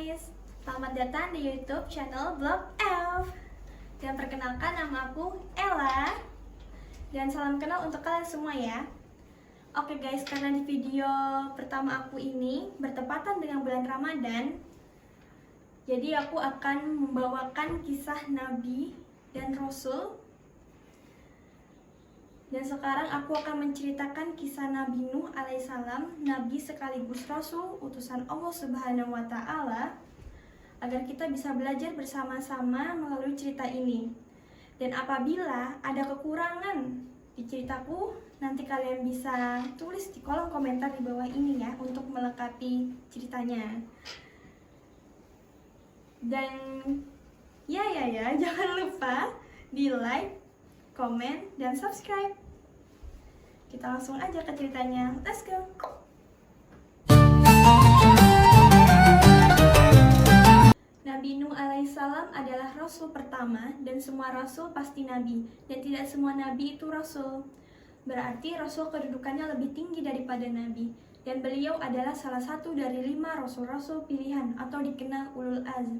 guys, selamat datang di YouTube channel Blog F. Dan perkenalkan, nama aku Ella. Dan salam kenal untuk kalian semua ya. Oke guys, karena di video pertama aku ini bertepatan dengan bulan Ramadan, jadi aku akan membawakan kisah Nabi dan Rasul. Dan sekarang aku akan menceritakan kisah Nabi Nuh alaihissalam, Nabi sekaligus Rasul, utusan Allah Subhanahu wa Ta'ala, agar kita bisa belajar bersama-sama melalui cerita ini. Dan apabila ada kekurangan di ceritaku, nanti kalian bisa tulis di kolom komentar di bawah ini ya, untuk melengkapi ceritanya. Dan ya, jangan lupa di like, komen, dan subscribe. Kita langsung aja ke ceritanya. Let's go! Nabi Nuh alaihissalam adalah rasul pertama, dan semua rasul pasti nabi, dan tidak semua nabi itu rasul. Berarti rasul kedudukannya lebih tinggi daripada nabi, dan beliau adalah salah satu dari 5 rasul-rasul pilihan atau dikenal ulul azm.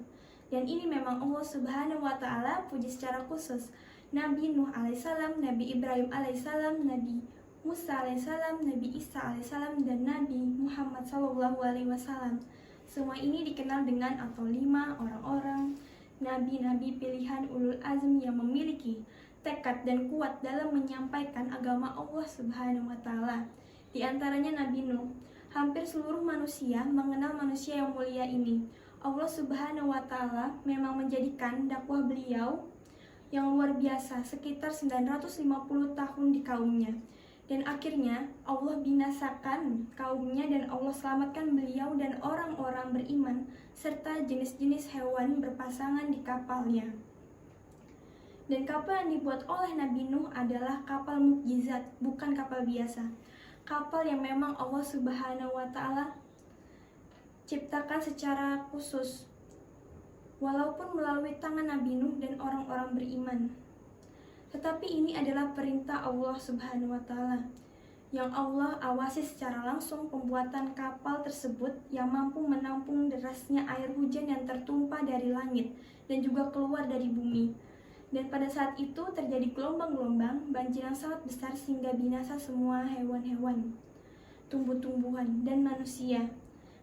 Dan ini memang Allah Subhanahu wa Ta'ala puji secara khusus Nabi Nuh alaihissalam, Nabi Ibrahim alaihissalam, Nabi Musa alaihissalam, Nabi Isa alaihissalam, dan Nabi Muhammad SAW. Semua ini dikenal dengan atau 5 orang-orang nabi-nabi pilihan ulul azm yang memiliki tekad dan kuat dalam menyampaikan agama Allah Subhanahu wa Ta'ala. Di antaranya Nabi Nuh. Hampir seluruh manusia mengenal manusia yang mulia ini. Allah Subhanahu wa Ta'ala memang menjadikan dakwah beliau yang luar biasa sekitar 950 tahun di kaumnya. Dan akhirnya Allah binasakan kaumnya dan Allah selamatkan beliau dan orang-orang beriman serta jenis-jenis hewan berpasangan di kapalnya. Dan kapal yang dibuat oleh Nabi Nuh adalah kapal mukjizat, bukan kapal biasa. Kapal yang memang Allah Subhanahu wa Ta'ala ciptakan secara khusus, walaupun melalui tangan Nabi Nuh dan orang-orang beriman. Tetapi ini adalah perintah Allah Subhanahu wa Ta'ala, yang Allah awasi secara langsung pembuatan kapal tersebut yang mampu menampung derasnya air hujan yang tertumpah dari langit dan juga keluar dari bumi. Dan pada saat itu terjadi gelombang-gelombang, banjir yang sangat besar sehingga binasa semua hewan-hewan, tumbuh-tumbuhan, dan manusia,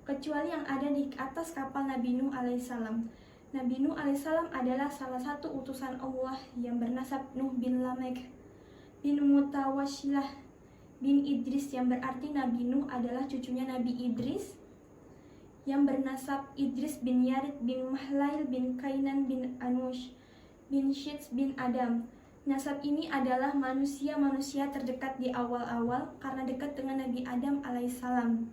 kecuali yang ada di atas kapal Nabi Nuh alaihissalam. Nabi Nuh alaihissalam adalah salah satu utusan Allah yang bernasab Nuh bin Lamek bin Mutawashilah bin Idris, yang berarti Nabi Nuh adalah cucunya Nabi Idris, yang bernasab Idris bin Yarid bin Mahlail bin Kainan bin Anush bin Shits bin Adam. Nasab ini adalah manusia-manusia terdekat di awal-awal karena dekat dengan Nabi Adam alaihissalam.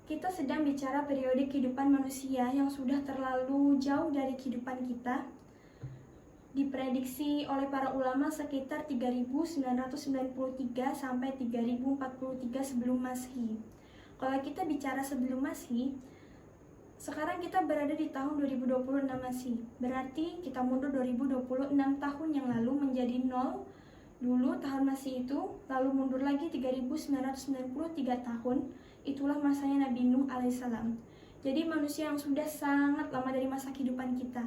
Kita sedang bicara periode kehidupan manusia yang sudah terlalu jauh dari kehidupan kita. Diprediksi oleh para ulama sekitar 3993 sampai 3043 sebelum Masehi. Kalau kita bicara sebelum Masehi, sekarang kita berada di tahun 2026 Masehi. Berarti kita mundur 2026 tahun yang lalu menjadi 0 dulu tahun Masehi itu, lalu mundur lagi 3993 tahun. Itulah masanya Nabi Nuh alaihissalam. Jadi manusia yang sudah sangat lama dari masa kehidupan kita.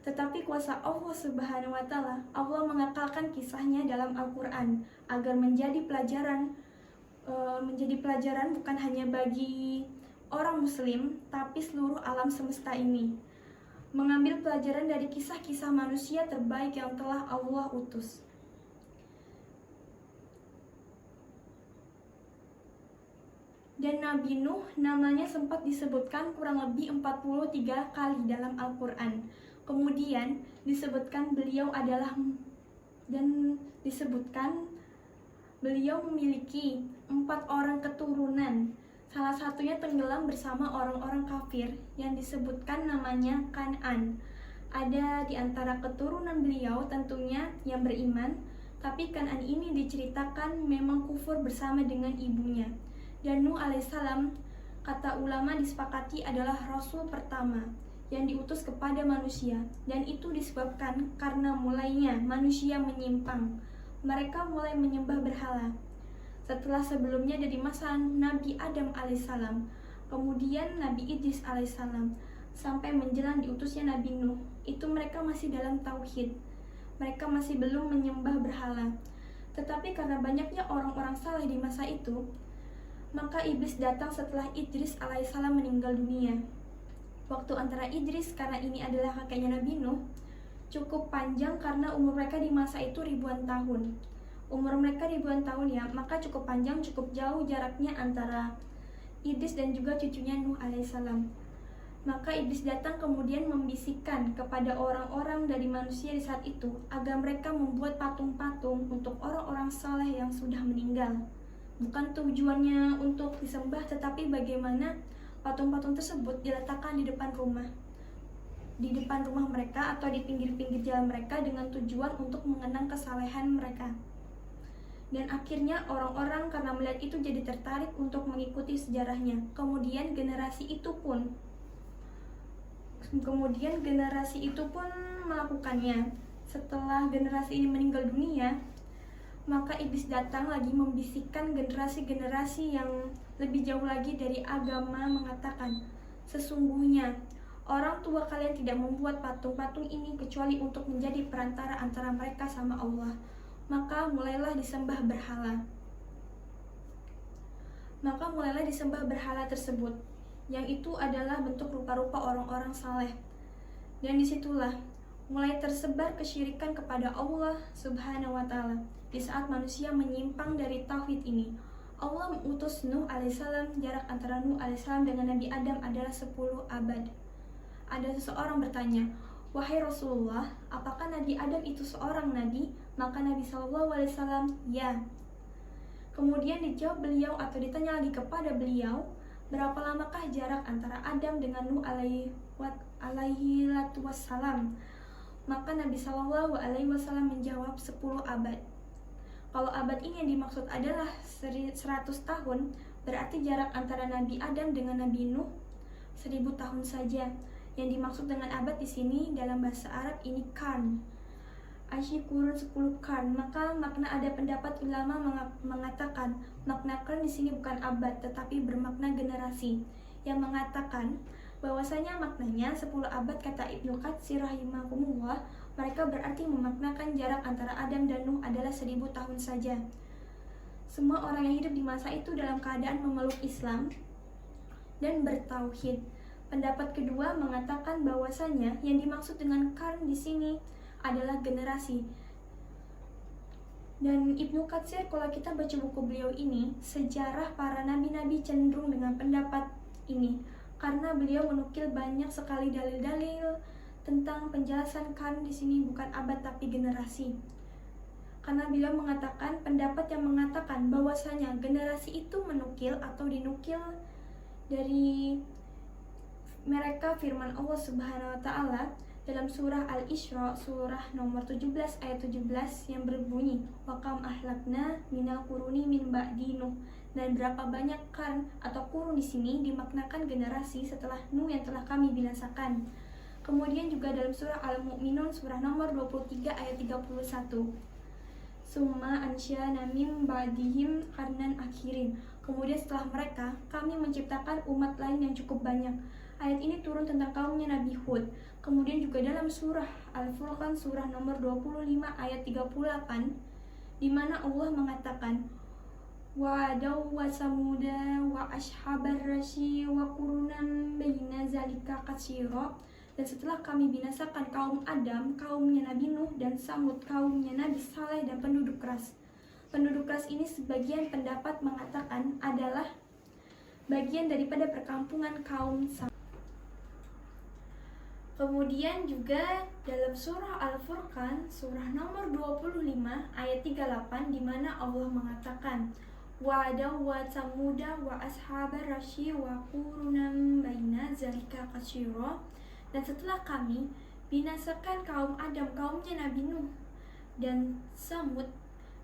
Tetapi kuasa Allah Subhanahu wa Ta'ala, Allah mengekalkan kisahnya dalam Al-Quran agar menjadi pelajaran bukan hanya bagi orang muslim, tapi seluruh alam semesta ini. Mengambil pelajaran dari kisah-kisah manusia terbaik yang telah Allah utus. Dan Nabi Nuh namanya sempat disebutkan kurang lebih 43 kali dalam Al-Quran. Kemudian disebutkan beliau memiliki 4 orang keturunan. Salah satunya tenggelam bersama orang-orang kafir yang disebutkan namanya Kan'an. Ada di antara keturunan beliau tentunya yang beriman, tapi Kan'an ini diceritakan memang kufur bersama dengan ibunya. Dan Nuh alaihissalam, kata ulama, disepakati adalah rasul pertama yang diutus kepada manusia, dan itu disebabkan karena mulainya manusia menyimpang. Mereka mulai menyembah berhala. Setelah sebelumnya dari masa Nabi Adam alaihissalam, kemudian Nabi Idris alaihissalam, sampai menjelang diutusnya Nabi Nuh. Itu mereka masih dalam tauhid. Mereka masih belum menyembah berhala. Tetapi karena banyaknya orang-orang saleh di masa itu, maka iblis datang setelah Idris alaihissalam meninggal dunia. Waktu antara Idris, karena ini adalah kakeknya Nabi Nuh, cukup panjang karena umur mereka di masa itu ribuan tahun. Umur mereka ribuan tahun ya, maka cukup panjang, cukup jauh jaraknya antara Idris dan juga cucunya Nuh alaihissalam. Maka iblis datang kemudian membisikkan kepada orang-orang dari manusia di saat itu agar mereka membuat patung-patung untuk orang-orang saleh yang sudah meninggal. Bukan tujuannya untuk disembah, tetapi bagaimana patung-patung tersebut diletakkan di depan rumah mereka atau di pinggir-pinggir jalan mereka dengan tujuan untuk mengenang kesalehan mereka. Dan akhirnya orang-orang karena melihat itu jadi tertarik untuk mengikuti sejarahnya. Kemudian generasi itu pun melakukannya. Setelah generasi ini meninggal dunia, maka iblis datang lagi membisikkan generasi-generasi yang lebih jauh lagi dari agama, mengatakan, sesungguhnya orang tua kalian tidak membuat patung-patung ini kecuali untuk menjadi perantara antara mereka sama Allah. Maka mulailah disembah berhala tersebut, yang itu adalah bentuk rupa-rupa orang-orang saleh. Dan disitulah mulai tersebar kesyirikan kepada Allah Subhanahu wa Ta'ala. Di saat manusia menyimpang dari tauhid ini, Allah mengutus Nuh alaihissalam. Jarak antara Nuh alaihissalam dengan Nabi Adam adalah 10 abad. Ada seseorang bertanya, "Wahai Rasulullah, apakah Nabi Adam itu seorang nabi?" Maka Nabi SAW, "Ya." Kemudian dijawab beliau atau ditanya lagi kepada beliau, "Berapa lamakah jarak antara Adam dengan Nuh alaihi wassalam?" Maka Nabi SAW menjawab 10 abad. Kalau abad ini yang dimaksud adalah 100 tahun, berarti jarak antara Nabi Adam dengan Nabi Nuh 1000 tahun saja. Yang dimaksud dengan abad di sini dalam bahasa Arab ini karn. Asyikurun 10 karn. Maka makna ada pendapat ulama mengatakan makna karn di sini bukan abad tetapi bermakna generasi, yang mengatakan bahwasanya maknanya 10 abad. Kata Ibnu Katsir rahimahumullah, mereka berarti memaknakan jarak antara Adam dan Nuh adalah 1000 tahun saja. Semua orang yang hidup di masa itu dalam keadaan memeluk Islam dan bertauhid. Pendapat kedua mengatakan bahwasanya yang dimaksud dengan karn di sini adalah generasi. Dan Ibnu Katsir, kalau kita baca buku beliau ini, sejarah para nabi-nabi cenderung dengan pendapat ini, karena beliau menukil banyak sekali dalil-dalil tentang penjelasan karn di sini bukan abad tapi generasi. Karena beliau mengatakan pendapat yang mengatakan bahwasanya generasi itu menukil atau dinukil dari mereka firman Allah Subhanahu wa Ta'ala dalam surah Al-Isra, surah nomor 17 ayat 17 yang berbunyi, "Wa kam ahlakna minal quruni min ba'di Nuh." Dan berapa banyak karn atau kurun di sini dimaknakan generasi setelah Nuh yang telah kami binasakan. Kemudian juga dalam surah Al-Mu'minun surah nomor 23 ayat 31. Summa ansya'na min ba'dihim qarnan akhirin. Kemudian setelah mereka, kami menciptakan umat lain yang cukup banyak. Ayat ini turun tentang kaumnya Nabi Hud. Kemudian juga dalam surah Al-Furqan surah nomor 25 ayat 38, di mana Allah mengatakan, "Wa adaw wa samuda wa ashabar rasi wa qurunan baina zalika katsira." Dan setelah kami binasakan kaum Adam, kaumnya Nabi Nuh, dan Samud, kaumnya Nabi Saleh, dan penduduk keras. Penduduk keras ini sebagian pendapat mengatakan adalah bagian daripada perkampungan kaum Samud. Kemudian juga dalam surah Al-Furqan surah nomor 25 ayat 38, di mana Allah mengatakan, "Wa adaw wa samuda wa ashabar rasyi wa qurunan baina zalika katsira." Dan setelah kami binasakan kaum Adam, kaumnya Nabi Nuh, dan Samud,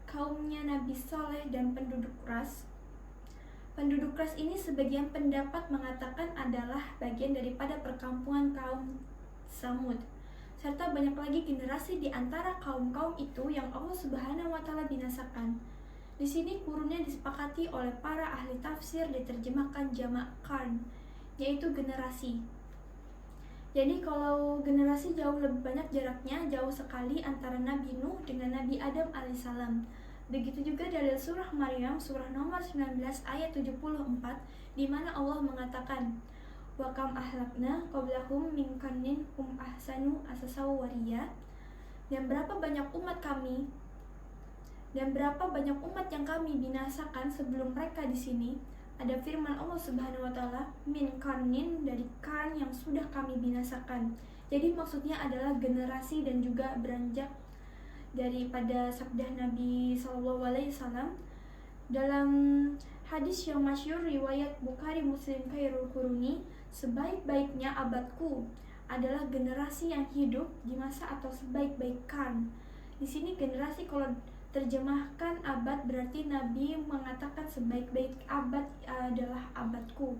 kaumnya Nabi Saleh, dan penduduk keras. Penduduk keras ini sebagian pendapat mengatakan adalah bagian daripada perkampungan kaum Samud. Serta banyak lagi generasi di antara kaum-kaum itu yang Allah Subhanahu wa Ta'ala binasakan. Di sini kurunnya disepakati oleh para ahli tafsir diterjemahkan jamak qarn, yaitu generasi. Jadi kalau generasi jauh lebih banyak jaraknya, jauh sekali antara Nabi Nuh dengan Nabi Adam alaihissalam. Begitu juga dalil surah Maryam, surah nomor 19 ayat 74, di mana Allah mengatakan, "Wa kam ahlakna qablahum min qarnin hum ahsanu asasaw wariya." Dan berapa banyak umat yang kami binasakan sebelum mereka di sini. Ada firman Allah Subhanahu wa taala, min qarnin, dari qarn yang sudah kami binasakan. Jadi maksudnya adalah generasi dan juga beranjak daripada sabda Nabi SAW dalam hadis yang masyhur riwayat Bukhari Muslim khairul quruni, sebaik-baiknya abadku adalah generasi yang hidup di masa atau sebaik-baik qarn. Di sini generasi kalau terjemahkan abad berarti Nabi mengatakan sebaik-baik abad adalah abadku.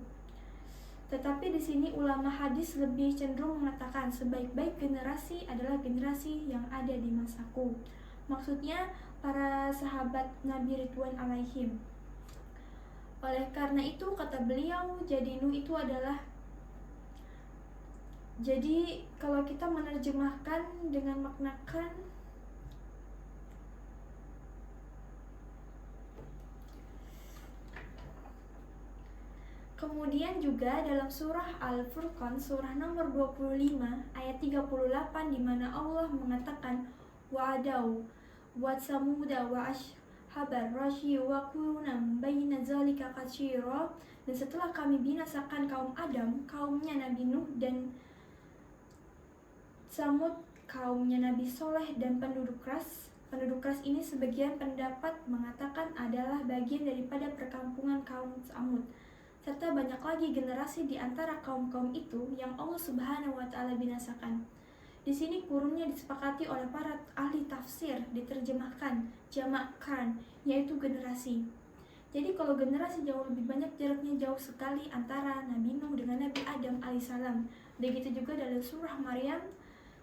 Tetapi di sini ulama hadis lebih cenderung mengatakan sebaik-baik generasi adalah generasi yang ada di masaku. Maksudnya para sahabat Nabi Ridwan alaihim. Oleh karena itu kata beliau, jadi kalau kita menerjemahkan dengan maknakan kemudian juga dalam surah Al-Furqan, surah nomor 25 ayat 38, di mana Allah mengatakan wa'adau wa samuda wa ashabar rashi wa qurunam baina zalika katsira. Dan setelah kami binasakan kaum Adam, kaumnya Nabi Nuh, dan Samud, kaumnya Nabi Soleh, dan penduduk keras. Penduduk keras ini sebagian pendapat mengatakan adalah bagian daripada perkampungan kaum Samud. Serta banyak lagi generasi di antara kaum-kaum itu yang Allah Subhanahu wa taala binasakan. Di sini kurunnya disepakati oleh para ahli tafsir diterjemahkan jamak qarn, yaitu generasi. Jadi kalau generasi jauh lebih banyak jaraknya, jauh sekali antara Nabi Nuh dengan Nabi Adam alaihissalam. Begitu juga dalam surah Maryam,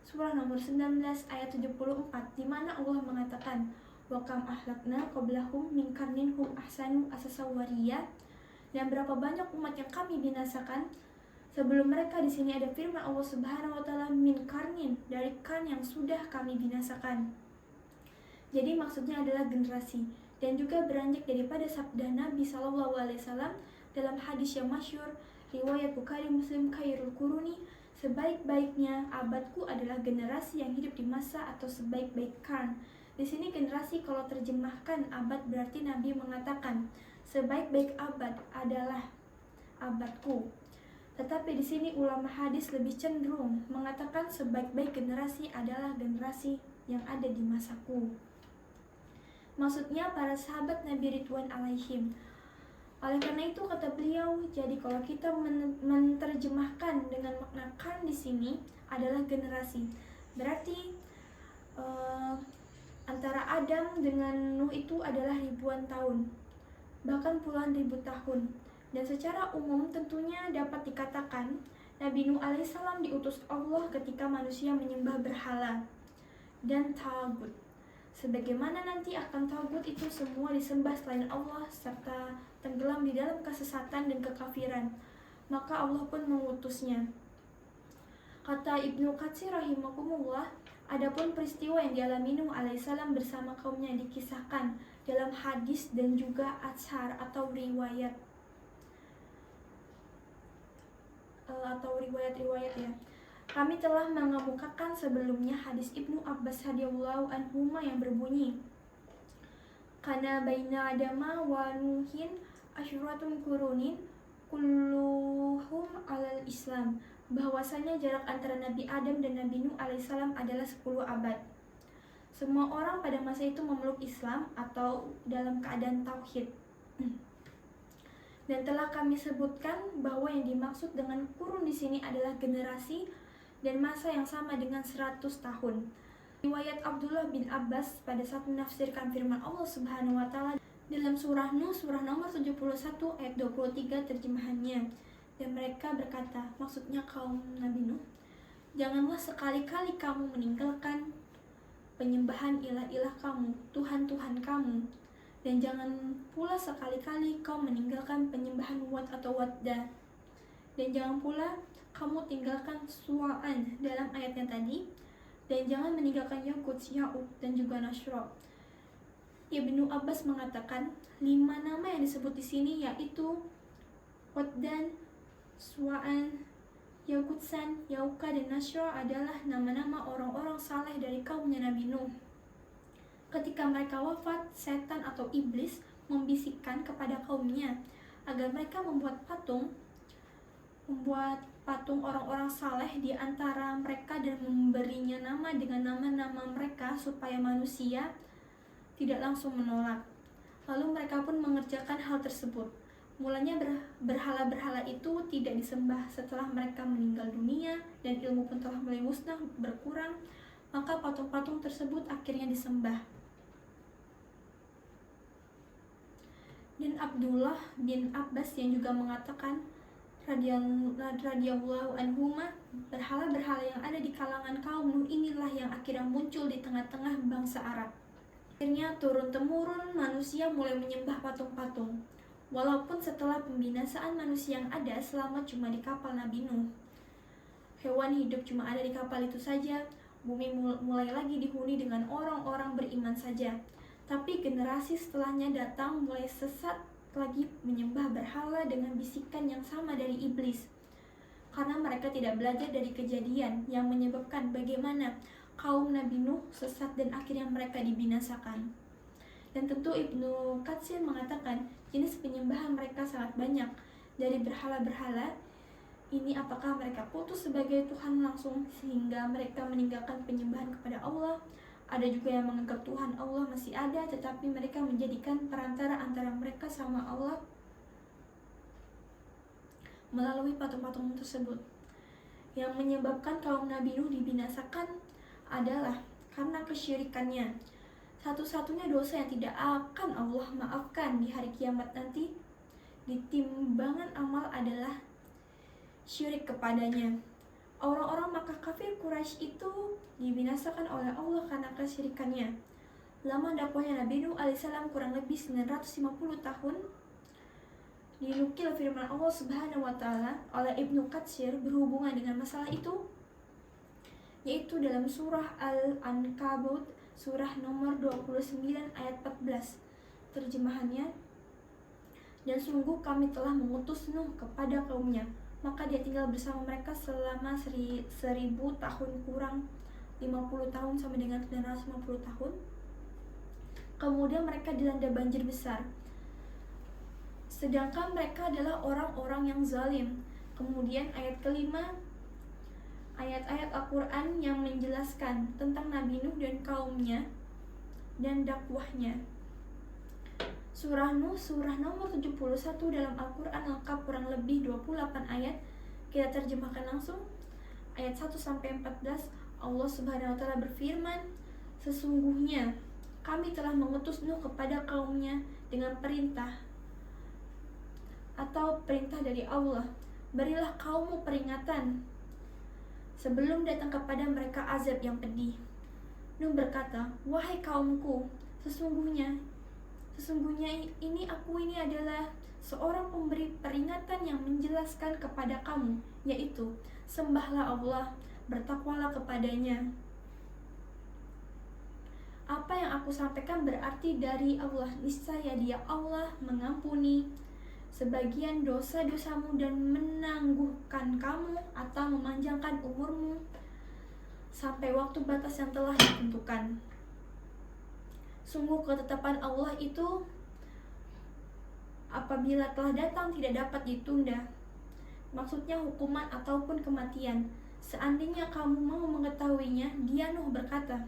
surah nomor 19 ayat 74, di mana Allah mengatakan, "Wa kam ahlakna qablahum min qarnin hum ahsanu asasaw wariya." Dan berapa banyak umat yang kami binasakan sebelum mereka. Di sini ada firman Allah Subhanahu wa taala, min qarnin, dari qarn yang sudah kami binasakan. Jadi maksudnya adalah generasi, dan juga beranjak daripada sabda Nabi SAW dalam hadis yang masyhur riwayat Bukhari Muslim khairul quruni, sebaik-baiknya abadku adalah generasi yang hidup di masa atau sebaik-baik qarn. Di sini generasi kalau terjemahkan abad berarti Nabi mengatakan sebaik-baik abad adalah abadku. Tetapi di sini ulama hadis lebih cenderung mengatakan sebaik-baik generasi adalah generasi yang ada di masaku. Maksudnya para sahabat Nabi Ridwan alaihim. Oleh karena itu kata beliau, jadi kalau kita menerjemahkan dengan makna qarn di sini adalah generasi, berarti antara Adam dengan Nuh itu adalah ribuan tahun, bahkan puluhan ribu tahun. Dan secara umum tentunya dapat dikatakan Nabi Nuh alaihissalam diutus Allah ketika manusia menyembah berhala dan tagut. Sebagaimana nanti akan tagut itu semua disembah selain Allah serta tenggelam di dalam kesesatan dan kekafiran, maka Allah pun mengutusnya. Kata Ibnu Katsir rahimakumullah, adapun peristiwa yang dialami Nuh alaihissalam bersama kaumnya dikisahkan dalam hadis dan juga atsar atau riwayat riwayat ya. Kami telah mengemukakan sebelumnya hadis Ibnu Abbas radhiyallahu anhuma yang berbunyi, "Kana baina Adama wa Nuhin asyratun qurunin kulluhum alal Islam." Bahwasanya jarak antara Nabi Adam dan Nabi Nuh alaihissalam adalah 10 abad. Semua orang pada masa itu memeluk Islam atau dalam keadaan tauhid. Dan telah kami sebutkan bahwa yang dimaksud dengan kurun di sini adalah generasi dan masa yang sama dengan 100 tahun. Riwayat Abdullah bin Abbas pada saat menafsirkan firman Allah Subhanahu wa taala dalam surah Nuh, surah nomor 71 ayat 23 terjemahannya. Dan mereka berkata, maksudnya kaum Nabi Nuh, "Janganlah sekali-kali kamu meninggalkan penyembahan ilah-ilah kamu, Tuhan-Tuhan kamu, Dan jangan pula sekali-kali kau meninggalkan penyembahan Wat atau Wadda. Dan jangan pula kamu tinggalkan Suwa'an dalam ayatnya tadi. Dan jangan meninggalkan Yakut, Ya'uq, dan juga Nasra. Ibnu Abbas mengatakan 5 nama yang disebut di sini yaitu Waddan, Suwa'an, Yakutsan, Yauka, dan Nasra adalah nama-nama orang-orang saleh dari kaumnya Nabi Nuh. Ketika mereka wafat, setan atau iblis membisikkan kepada kaumnya agar mereka membuat patung orang-orang saleh di antara mereka dan memberinya nama dengan nama-nama mereka supaya manusia tidak langsung menolak. Lalu mereka pun mengerjakan hal tersebut. Mulanya berhala-berhala itu tidak disembah setelah mereka meninggal dunia dan ilmu pun telah mulai musnah berkurang, maka patung-patung tersebut akhirnya disembah. Dan Abdullah bin Abbas yang juga mengatakan radhiyallahu anhuma, berhala-berhala yang ada di kalangan kaum Nuh inilah yang akhirnya muncul di tengah-tengah bangsa Arab. Akhirnya turun-temurun manusia mulai menyembah patung-patung. Walaupun setelah pembinasaan manusia yang ada selama cuma di kapal Nabi Nuh, hewan hidup cuma ada di kapal itu saja, bumi mulai lagi dihuni dengan orang-orang beriman saja. Tapi generasi setelahnya datang mulai sesat lagi menyembah berhala dengan bisikan yang sama dari iblis. Karena mereka tidak belajar dari kejadian yang menyebabkan bagaimana kaum Nabi Nuh sesat dan akhirnya mereka dibinasakan. Dan tentu Ibnu Katsir mengatakan jenis penyembahan mereka sangat banyak. Dari berhala-berhala ini, apakah mereka putus sebagai Tuhan langsung sehingga mereka meninggalkan penyembahan kepada Allah? Ada juga yang menganggap Tuhan Allah masih ada, tetapi mereka menjadikan perantara antara mereka sama Allah melalui patung-patung tersebut. Yang menyebabkan kaum Nabi Nuh dibinasakan adalah karena kesyirikannya. Satu-satunya dosa yang tidak akan Allah maafkan di hari kiamat nanti di timbangan amal adalah syirik kepadanya. Orang-orang Makkah kafir Quraisy itu dibinasakan oleh Allah karena kesyirikannya. Lama dakwahnya Nabi Nuh alaihissalam kurang lebih 950 tahun. Dinukil firman Allah Subhanahu wa taala oleh Ibnu Katsir berhubungan dengan masalah itu, yaitu dalam surah Al-Ankabut surah nomor 29 ayat 14. Terjemahannya, dan sungguh kami telah mengutus Nuh kepada kaumnya, maka dia tinggal bersama mereka selama 1000 tahun kurang 50 tahun sama dengan 950 tahun. Kemudian mereka dilanda banjir besar, sedangkan mereka adalah orang-orang yang zalim. Kemudian ayat kelima, ayat-ayat Al-Quran yang menjelaskan tentang Nabi Nuh dan kaumnya dan dakwahnya. Surah Nuh, surah nomor 71 dalam Al-Quran lengkap kurang lebih 28 ayat. Kita terjemahkan langsung. Ayat 1-14, Allah Subhanahu wa taala berfirman, sesungguhnya kami telah mengutus Nuh kepada kaumnya dengan perintah atau perintah dari Allah. Berilah kaummu peringatan sebelum datang kepada mereka azab yang pedih. Nuh berkata, wahai kaumku, sesungguhnya ini adalah seorang pemberi peringatan yang menjelaskan kepada kamu, yaitu sembahlah Allah, bertakwalah kepadanya. Apa yang aku sampaikan berarti dari Allah. Niscaya Dia Allah mengampuni sebagian dosa-dosamu dan menangguhkan kamu atau memanjangkan umurmu sampai waktu batas yang telah ditentukan. Sungguh ketetapan Allah itu apabila telah datang tidak dapat ditunda. Maksudnya hukuman ataupun kematian. Seandainya kamu mau mengetahuinya, dia Nuh berkata,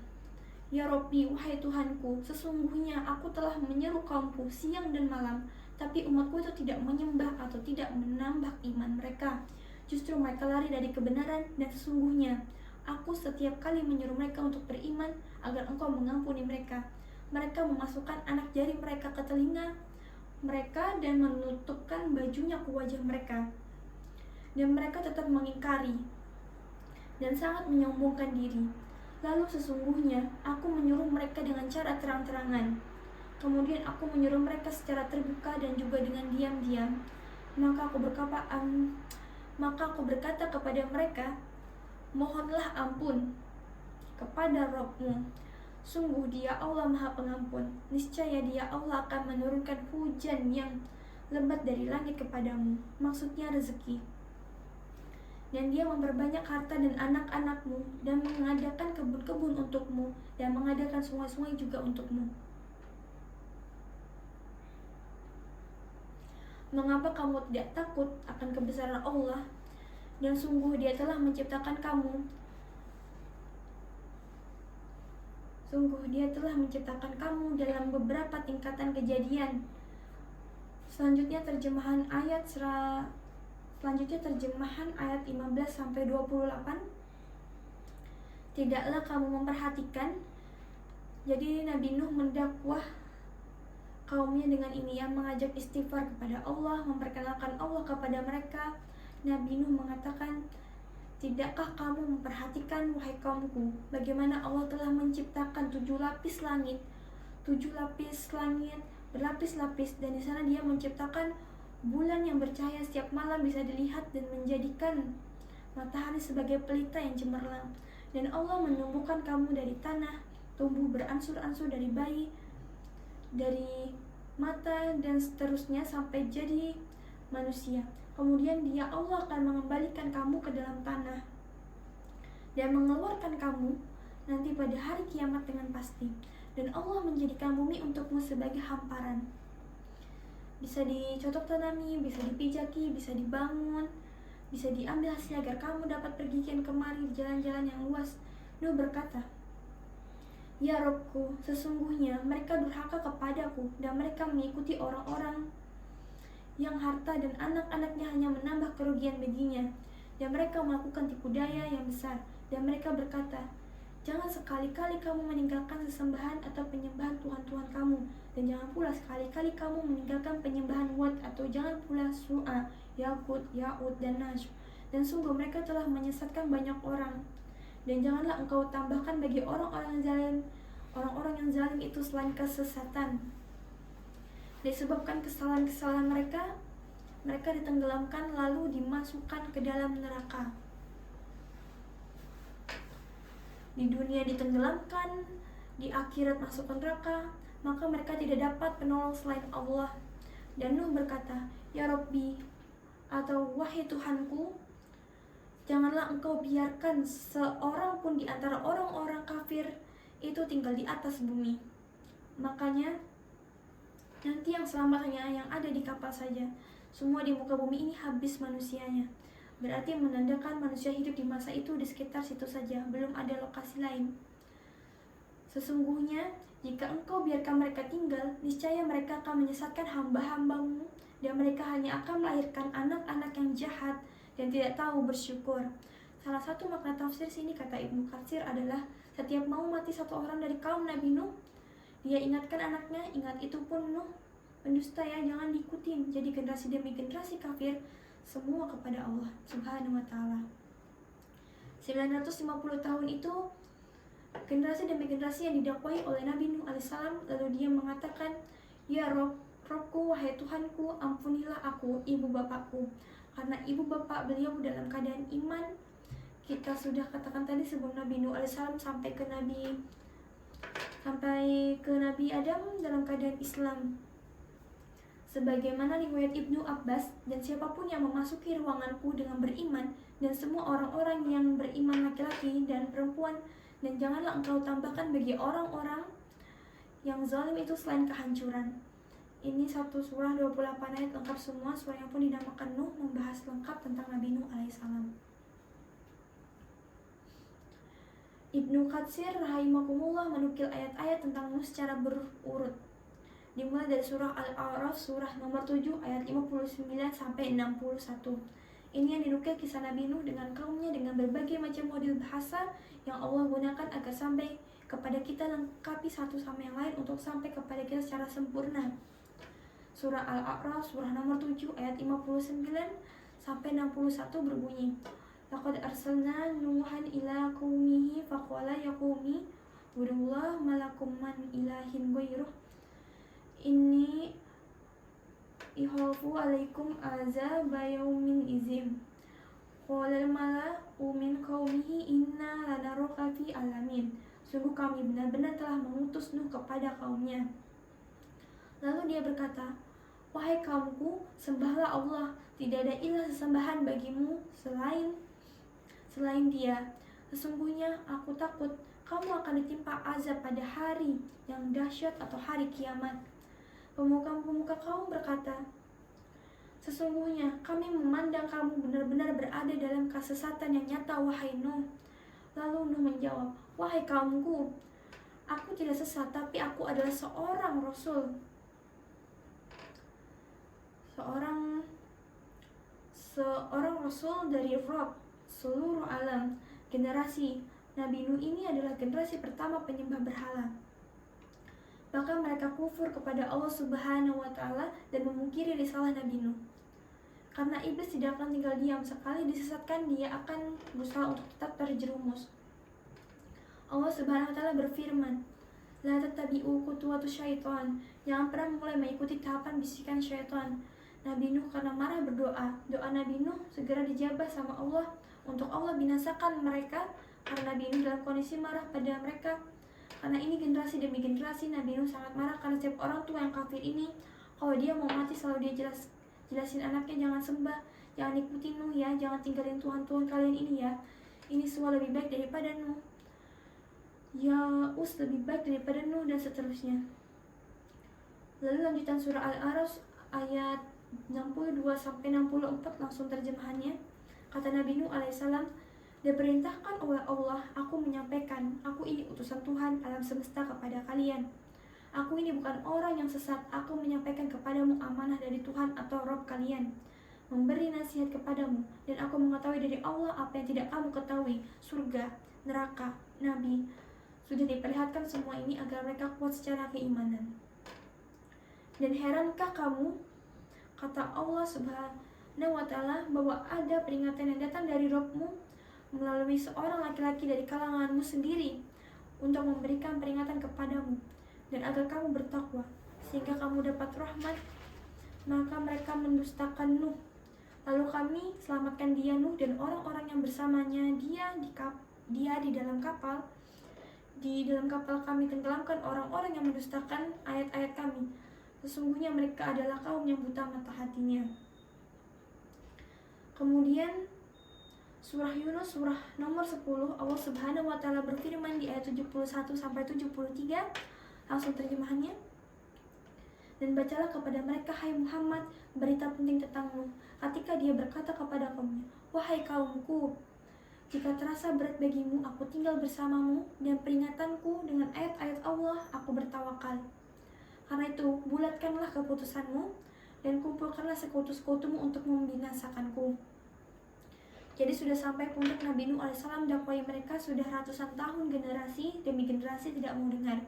ya Rabbi, wahai Tuhanku, sesungguhnya aku telah menyeru kaumku siang dan malam, tapi umatku itu tidak menyembah atau tidak menambah iman mereka. Justru mereka lari dari kebenaran, dan sesungguhnya aku setiap kali menyeru mereka untuk beriman agar engkau mengampuni mereka. Mereka memasukkan anak jari mereka ke telinga mereka dan menutupkan bajunya ke wajah mereka. Dan mereka tetap mengingkari dan sangat menyombongkan diri. Lalu sesungguhnya aku menyuruh mereka dengan cara terang-terangan. Kemudian aku menyuruh mereka secara terbuka dan juga dengan diam-diam. Maka aku berkata kepada mereka, mohonlah ampun kepada Rabbmu. Sungguh Dia Allah Maha Pengampun. Niscaya Dia Allah akan menurunkan hujan yang lebat dari langit kepadamu, maksudnya rezeki. Dan Dia memperbanyak harta dan anak-anakmu, dan mengadakan kebun-kebun untukmu, dan mengadakan sungai-sungai juga untukmu. Mengapa kamu tidak takut akan kebesaran Allah? Dan sungguh Dia telah menciptakan kamu. Sungguh Dia telah menciptakan kamu dalam beberapa tingkatan kejadian. Selanjutnya terjemahan ayat 15-28. Tidaklah kamu memperhatikan. Jadi Nabi Nuh mendakwah kaumnya dengan ini, yang mengajak istighfar kepada Allah, memperkenalkan Allah kepada mereka. Nabi Nuh mengatakan, tidakkah kamu memperhatikan, wahai kaumku, bagaimana Allah telah menciptakan 7 lapis langit berlapis-lapis, dan di sana Dia menciptakan bulan yang bercahaya setiap malam bisa dilihat, dan menjadikan matahari sebagai pelita yang cemerlang. Dan Allah menumbuhkan kamu dari tanah, tumbuh beransur-ansur dari bayi, dari mata, dan seterusnya sampai jadi manusia. Kemudian Dia Allah akan mengembalikan kamu ke dalam tanah dan mengeluarkan kamu nanti pada hari kiamat dengan pasti. Dan Allah menjadikan bumi untukmu sebagai hamparan, bisa dicocok tanami, bisa dipijaki, bisa dibangun, bisa diambil hasil agar kamu dapat pergi kian kemari di jalan-jalan yang luas. Nuh berkata, ya Robku, sesungguhnya mereka durhaka kepadaku, dan mereka mengikuti orang-orang yang harta dan anak-anaknya hanya menambah kerugian baginya, dan mereka melakukan tipu daya yang besar. Dan mereka berkata, jangan sekali-kali kamu meninggalkan sesembahan atau penyembahan Tuhan-Tuhan kamu, dan jangan pula sekali-kali kamu meninggalkan penyembahan Wad, atau jangan pula Su'a, Yakut, Ya'ud, dan Najm. Dan sungguh mereka telah menyesatkan banyak orang. Dan janganlah engkau tambahkan bagi orang-orang yang zalim itu selain kesesatan. Disebabkan kesalahan-kesalahan mereka ditenggelamkan lalu dimasukkan ke dalam neraka. Di dunia ditenggelamkan, di akhirat masuk ke neraka, maka mereka tidak dapat penolong selain Allah. Dan Nuh berkata, ya Rabbi, atau wahai Tuhanku, janganlah engkau biarkan seorang pun di antara orang-orang kafir itu tinggal di atas bumi. Makanya nanti yang selamat hanya yang ada di kapal saja. Semua di muka bumi ini habis manusianya. Berarti menandakan manusia hidup di masa itu di sekitar situ saja, belum ada lokasi lain. Sesungguhnya jika engkau biarkan mereka tinggal, niscaya mereka akan menyesatkan hamba-hambamu, dan mereka hanya akan melahirkan anak-anak yang jahat dan tidak tahu bersyukur. Salah satu makna tafsir sini, kata Ibnu Katsir, adalah setiap mau mati satu orang dari kaum Nabi Nuh, Dia ingatkan anaknya, ingat itu pun Nuh, pendusta ya, jangan diikutin. Jadi generasi demi generasi kafir, semua kepada Allah Subhanahu wa Ta'ala. 950 tahun itu generasi demi generasi yang didakwai oleh Nabi Nuh alaihissalam. Lalu dia mengatakan, ya Robku, wahai Tuhanku, ampunilah aku, ibu bapakku, karena ibu bapak beliau dalam keadaan iman. Kita sudah katakan tadi sebelum Nabi Nuh alaihissalam sampai ke Nabi Adam dalam keadaan Islam. Sebagaimana riwayat Ibnu Abbas, dan siapapun yang memasuki ruanganku dengan beriman, dan semua orang-orang yang beriman laki-laki dan perempuan, dan janganlah engkau tambahkan bagi orang-orang yang zalim itu selain kehancuran. Ini satu surah 28 ayat lengkap semua. Surah yang pun dinamakan Nuh membahas lengkap tentang Nabi Nuh alaihissalam. Ibnu Katsir rahimakumullah menukil ayat-ayat tentang Nuh secara berurut, dimulai dari surah Al-A'raf surah nomor 7 ayat 59 sampai 61. Ini yang dinukil kisah Nabi Nuh dengan kaumnya dengan berbagai macam model bahasa yang Allah gunakan agar sampai kepada kita, lengkapi satu sama yang lain untuk sampai kepada kita secara sempurna. Surah Al-A'raf surah nomor 7 ayat 59 sampai 61 berbunyi, laqad arsalna Nuhan ila qaumihi faqala ya qaumi udullah malakum man ilahin ghairuh Inni ikhafu alaikum azaba yaumin izim. Qala al-mala'u min qaumihi inna lanaraka fi alamin. Sungguh kami benar-benar telah mengutus Nuh kepada kaumnya. Lalu dia berkata, wahai kaumku, sembahlah Allah, tidak ada ilah sesembahan bagimu selain Dia. Sesungguhnya aku takut kamu akan ditimpa azab pada hari yang dahsyat atau hari kiamat. Pemuka-pemuka kaum berkata, sesungguhnya kami memandang kamu benar-benar berada dalam kesesatan yang nyata, wahai Nuh. Lalu Nuh menjawab, wahai kaumku, aku tidak sesat, tapi aku adalah seorang rasul. Seorang rasul dari Rabb seluruh alam. Generasi Nabi Nuh ini adalah generasi pertama penyembah berhala. Bahkan mereka kufur kepada Allah Subhanahu wa Ta'ala dan memungkiri risalah Nabi Nuh. Karena iblis tidak akan tinggal diam, sekali disesatkan dia akan berusaha untuk tetap terjerumus. Allah Subhanahu wa Ta'ala berfirman, la tattabi'u khutuwatus syaitan. Jangan pernah mulai mengikuti tahapan bisikan syaitan. Nabi Nuh karena marah berdoa. Doa Nabi Nuh segera dijabah sama Allah untuk Allah binasakan mereka karena Nabi Nuh dalam kondisi marah pada mereka. Karena ini generasi demi generasi Nabi Nuh sangat marah karena setiap orang tua yang kafir ini, kalau dia mau mati selalu dia jelasin anaknya, jangan sembah, jangan ikuti Nuh ya, jangan tinggalin Tuhan kalian ini ya. Ini semua lebih baik daripada Nuh. Ya lebih baik daripada Nuh dan seterusnya. Lalu lanjutan surah Al-A'raf ayat 62-64 langsung terjemahannya. Kata Nabi Nuh alaihissalam, diperintahkan oleh Allah, aku menyampaikan, aku ini utusan Tuhan alam semesta kepada kalian. Aku ini bukan orang yang sesat, aku menyampaikan kepadamu amanah dari Tuhan atau Rabb kalian, memberi nasihat kepadamu, dan aku mengetahui dari Allah apa yang tidak kamu ketahui, surga, neraka, Nabi. Sudah diperlihatkan semua ini agar mereka kuat secara keimanan. Dan herankah kamu, kata Allah Subhanahu wa Ta'ala, bahwa ada peringatan yang datang dari Rabb-mu melalui seorang laki-laki dari kalanganmu sendiri untuk memberikan peringatan kepadamu dan agar kamu bertakwa sehingga kamu dapat rahmat. Maka mereka mendustakan Nuh. Lalu kami selamatkan dia, Nuh, dan orang-orang yang bersamanya dia di dalam kapal. Di dalam kapal kami tenggelamkan orang-orang yang mendustakan ayat-ayat kami. Sesungguhnya mereka adalah kaum yang buta mata hatinya. Kemudian surah Yunus, surah nomor 10, Allah Subhanahu wa Ta'ala berfirman di ayat 71-73, langsung terjemahannya. Dan bacalah kepada mereka, hai Muhammad, berita penting tentang Nuh, ketika dia berkata kepada kaumnya, wahai kaumku, jika terasa berat bagimu, aku tinggal bersamamu, dan peringatanku dengan ayat-ayat Allah, aku bertawakal. Karena itu, bulatkanlah keputusanmu, dan kumpulkanlah sekutu-sekutumu untuk membinasakanku. Jadi sudah sampai pundak Nabi Nuh alaihissalam, dakwai mereka sudah ratusan tahun, generasi demi generasi tidak mau dengar.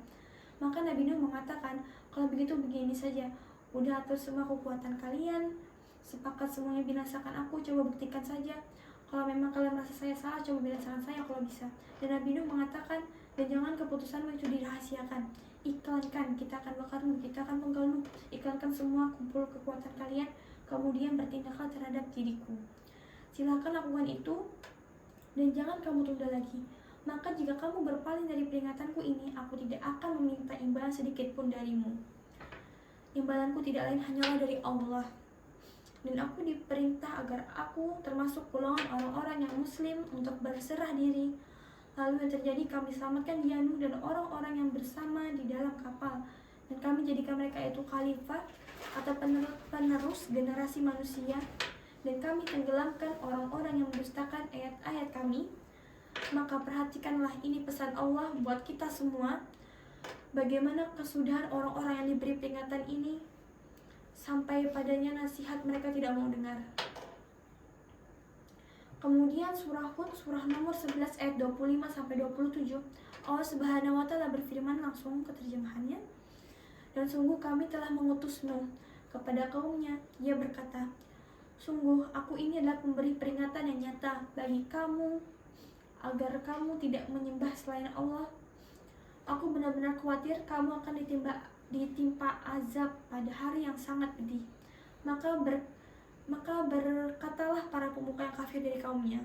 Maka Nabi Nuh mengatakan, kalau begitu begini saja, udah atur semua kekuatan kalian, sepakat semuanya binasakan aku, coba buktikan saja. Kalau memang kalian merasa saya salah, coba binasakan saya kalau bisa. Dan Nabi Nuh mengatakan, dan jangan keputusanmu itu dirahasiakan. Iklankan, kita akan bakar Nuh, kita akan penggal Nuh. Iklankan semua, kumpul kekuatan kalian, kemudian bertindaklah terhadap diriku. Silakan lakukan itu, dan jangan kamu tunda lagi. Maka jika kamu berpaling dari peringatanku ini, aku tidak akan meminta imbalan sedikit pun darimu. Imbalanku tidak lain hanyalah dari Allah. Dan aku diperintah agar aku termasuk golongan orang-orang yang muslim untuk berserah diri. Lalu yang terjadi, kami selamatkan dia, Nuh, dan orang-orang yang bersama di dalam kapal. Dan kami jadikan mereka itu khalifah atau penerus generasi manusia. Dan kami tenggelamkan orang-orang yang mendustakan ayat-ayat kami. Maka perhatikanlah, ini pesan Allah buat kita semua. Bagaimana kesudahan orang-orang yang diberi peringatan ini, sampai padanya nasihat mereka tidak mau dengar. Kemudian surah Hud, surah nomor 11 ayat 25-27, Allah Subhanahu wa Ta'ala berfirman, langsung ke terjemahannya. Dan sungguh kami telah mengutus Nuh kepada kaumnya. Dia berkata, sungguh aku ini adalah pemberi peringatan yang nyata bagi kamu, agar kamu tidak menyembah selain Allah. Aku benar-benar khawatir kamu akan ditimpa azab pada hari yang sangat pedih. Maka berkatalah para pemuka yang kafir dari kaumnya,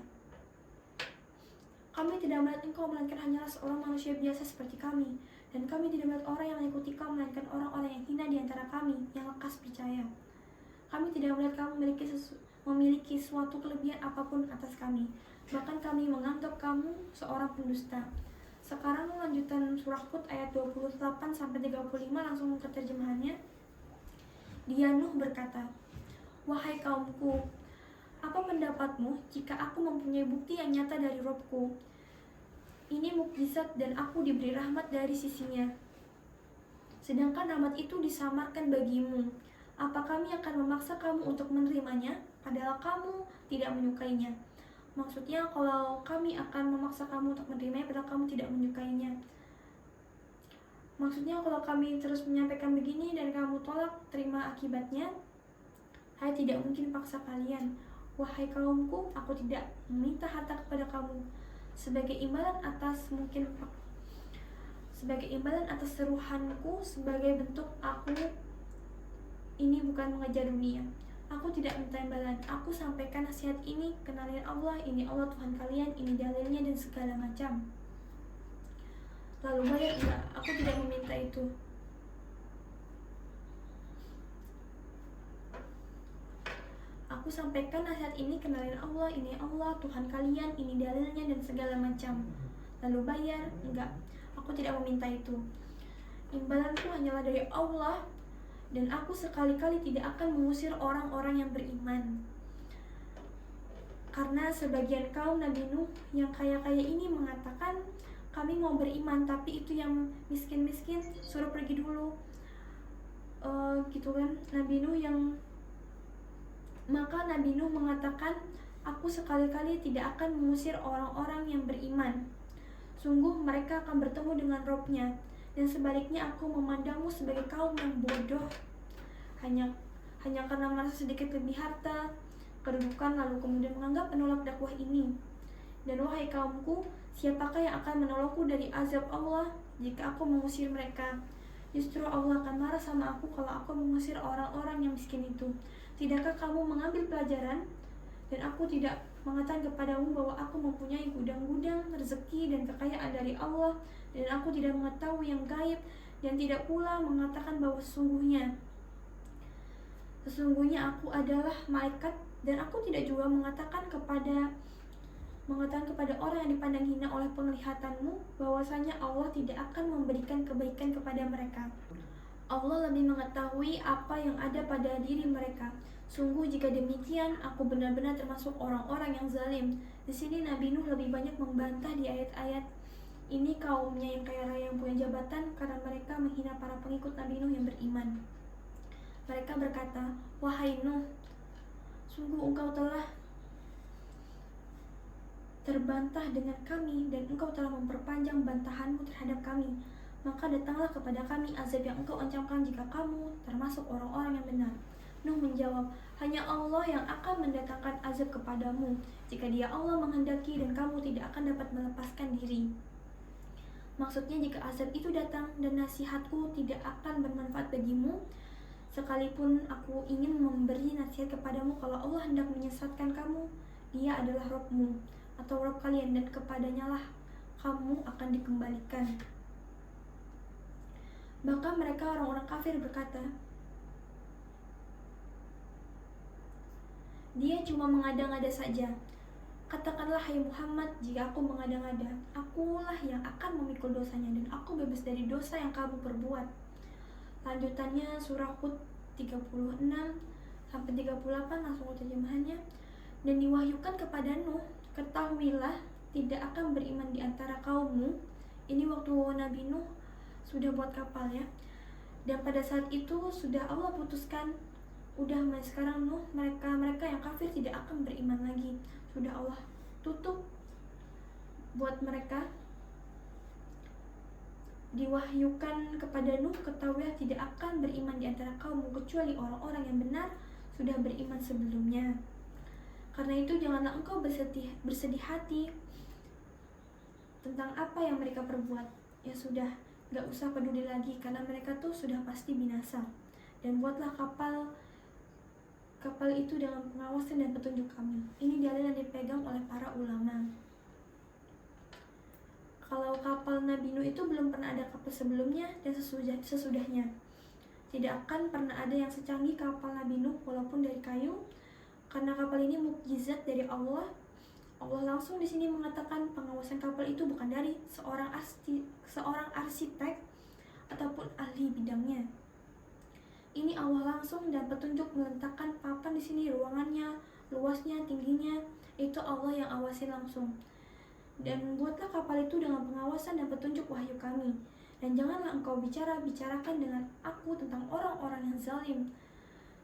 kami tidak melihat engkau melainkan hanyalah seorang manusia biasa seperti kami, dan kami tidak melihat orang yang mengikuti kau melainkan orang-orang yang hina di antara kami yang lekas percaya. Kami tidak melihat kamu memiliki suatu kelebihan apapun atas kami, bahkan kami menganggap kamu seorang pendusta. Sekarang lanjutan surah Hud ayat 28-35, langsung ke terjemahannya. Dia Nuh berkata, wahai kaumku, apa pendapatmu jika aku mempunyai bukti yang nyata dari Robku? Ini mukjizat dan aku diberi rahmat dari sisinya. Sedangkan rahmat itu disamarkan bagimu. Apa kami akan memaksa kamu untuk menerimanya, padahal kamu tidak menyukainya? Maksudnya kalau kami akan memaksa kamu untuk menerimanya, padahal kamu tidak menyukainya. Maksudnya kalau kami terus menyampaikan begini dan kamu tolak terima akibatnya, saya tidak mungkin paksa kalian. Wahai kaumku, aku tidak meminta harta kepada kamu sebagai imbalan atas seruhanku, sebagai bentuk aku ini bukan mengejar dunia. Aku tidak minta imbalan. Aku sampaikan nasihat ini, kenalian Allah, ini Allah Tuhan kalian, ini dalilnya dan segala macam. Lalu bayar enggak, aku tidak meminta itu. Aku sampaikan nasihat ini, kenalin Allah, ini Allah Tuhan kalian, ini dalilnya dan segala macam. Lalu bayar? Enggak, aku tidak meminta itu. Imbalanku hanyalah dari Allah, dan aku sekali-kali tidak akan mengusir orang-orang yang beriman. Karena sebagian kaum Nabi Nuh yang kaya-kaya ini mengatakan, kami mau beriman, tapi itu yang miskin-miskin suruh pergi dulu. Gitu kan, Nabi Nuh yang Maka Nabi Nuh mengatakan, aku sekali-kali tidak akan mengusir orang-orang yang beriman. Sungguh mereka akan bertemu dengan Robnya, dan sebaliknya aku memandangmu sebagai kaum yang bodoh. Hanya karena merasa sedikit lebih harta, kedudukan, lalu kemudian menganggap penolak dakwah ini. Dan wahai kaumku, siapakah yang akan menolongku dari azab Allah jika aku mengusir mereka? Justru Allah akan marah sama aku kalau aku mengusir orang-orang yang miskin itu. Tidakkah kamu mengambil pelajaran? Dan aku tidak mengatakan kepadamu bahwa aku mempunyai gudang-gudang rezeki dan kekayaan dari Allah, dan aku tidak mengetahui yang gaib, dan tidak pula mengatakan bahwa sesungguhnya aku adalah malaikat, dan aku tidak juga mengatakan kepada orang yang dipandang hina oleh penglihatanmu bahwasanya Allah tidak akan memberikan kebaikan kepada mereka. Allah lebih mengetahui apa yang ada pada diri mereka. Sungguh jika demikian, aku benar-benar termasuk orang-orang yang zalim. Di sini Nabi Nuh lebih banyak membantah di ayat-ayat ini kaumnya yang kaya raya yang punya jabatan karena mereka menghina para pengikut Nabi Nuh yang beriman. Mereka berkata, wahai Nuh, sungguh engkau telah terbantah dengan kami dan engkau telah memperpanjang bantahanmu terhadap kami. Maka datanglah kepada kami azab yang engkau ancamkan jika kamu termasuk orang-orang yang benar. Nuh menjawab, hanya Allah yang akan mendatangkan azab kepadamu jika Dia Allah menghendaki, dan kamu tidak akan dapat melepaskan diri. Maksudnya jika azab itu datang dan nasihatku tidak akan bermanfaat bagimu, sekalipun aku ingin memberi nasihat kepadamu, kalau Allah hendak menyesatkan kamu, Dia adalah Robmu atau Rob kalian, dan kepadanya lah kamu akan dikembalikan. Bahkan mereka orang-orang kafir berkata, Dia cuma mengada-ngada saja. Katakanlah hai Muhammad, jika aku mengada-ngada, akulah yang akan memikul dosanya, dan aku bebas dari dosa yang kamu perbuat. Lanjutannya surah Hud 36-38, langsung terjemahannya. Dan diwahyukan kepada Nuh, ketahuilah tidak akan beriman di antara kaummu. Ini waktu Nabi Nuh sudah buat kapal ya. Dan pada saat itu sudah Allah putuskan, udah sekarang Nuh, mereka yang kafir tidak akan beriman lagi. Sudah Allah tutup buat mereka. Diwahyukan kepada Nuh, ketahuilah tidak akan beriman di antara kaummu kecuali orang-orang yang benar sudah beriman sebelumnya. Karena itu janganlah engkau bersedih hati tentang apa yang mereka perbuat. Ya sudah, gak usah peduli lagi karena mereka tuh sudah pasti binasa. Dan buatlah kapal itu dengan pengawasan dan petunjuk kami. Ini dalil yang dipegang oleh para ulama. Kalau kapal Nabi Nuh itu belum pernah ada kapal sebelumnya dan sesudahnya. Tidak akan pernah ada yang secanggih kapal Nabi Nuh walaupun dari kayu. Karena kapal ini mukjizat dari Allah. Allah langsung di sini mengatakan pengawasan kapal itu bukan dari seorang arsitek ataupun ahli bidangnya. Ini Allah langsung dan petunjuk meletakkan papan di sini, ruangannya, luasnya, tingginya, itu Allah yang awasin langsung. Dan buatlah kapal itu dengan pengawasan dan petunjuk wahyu kami. Dan janganlah engkau bicarakan dengan aku tentang orang-orang yang zalim.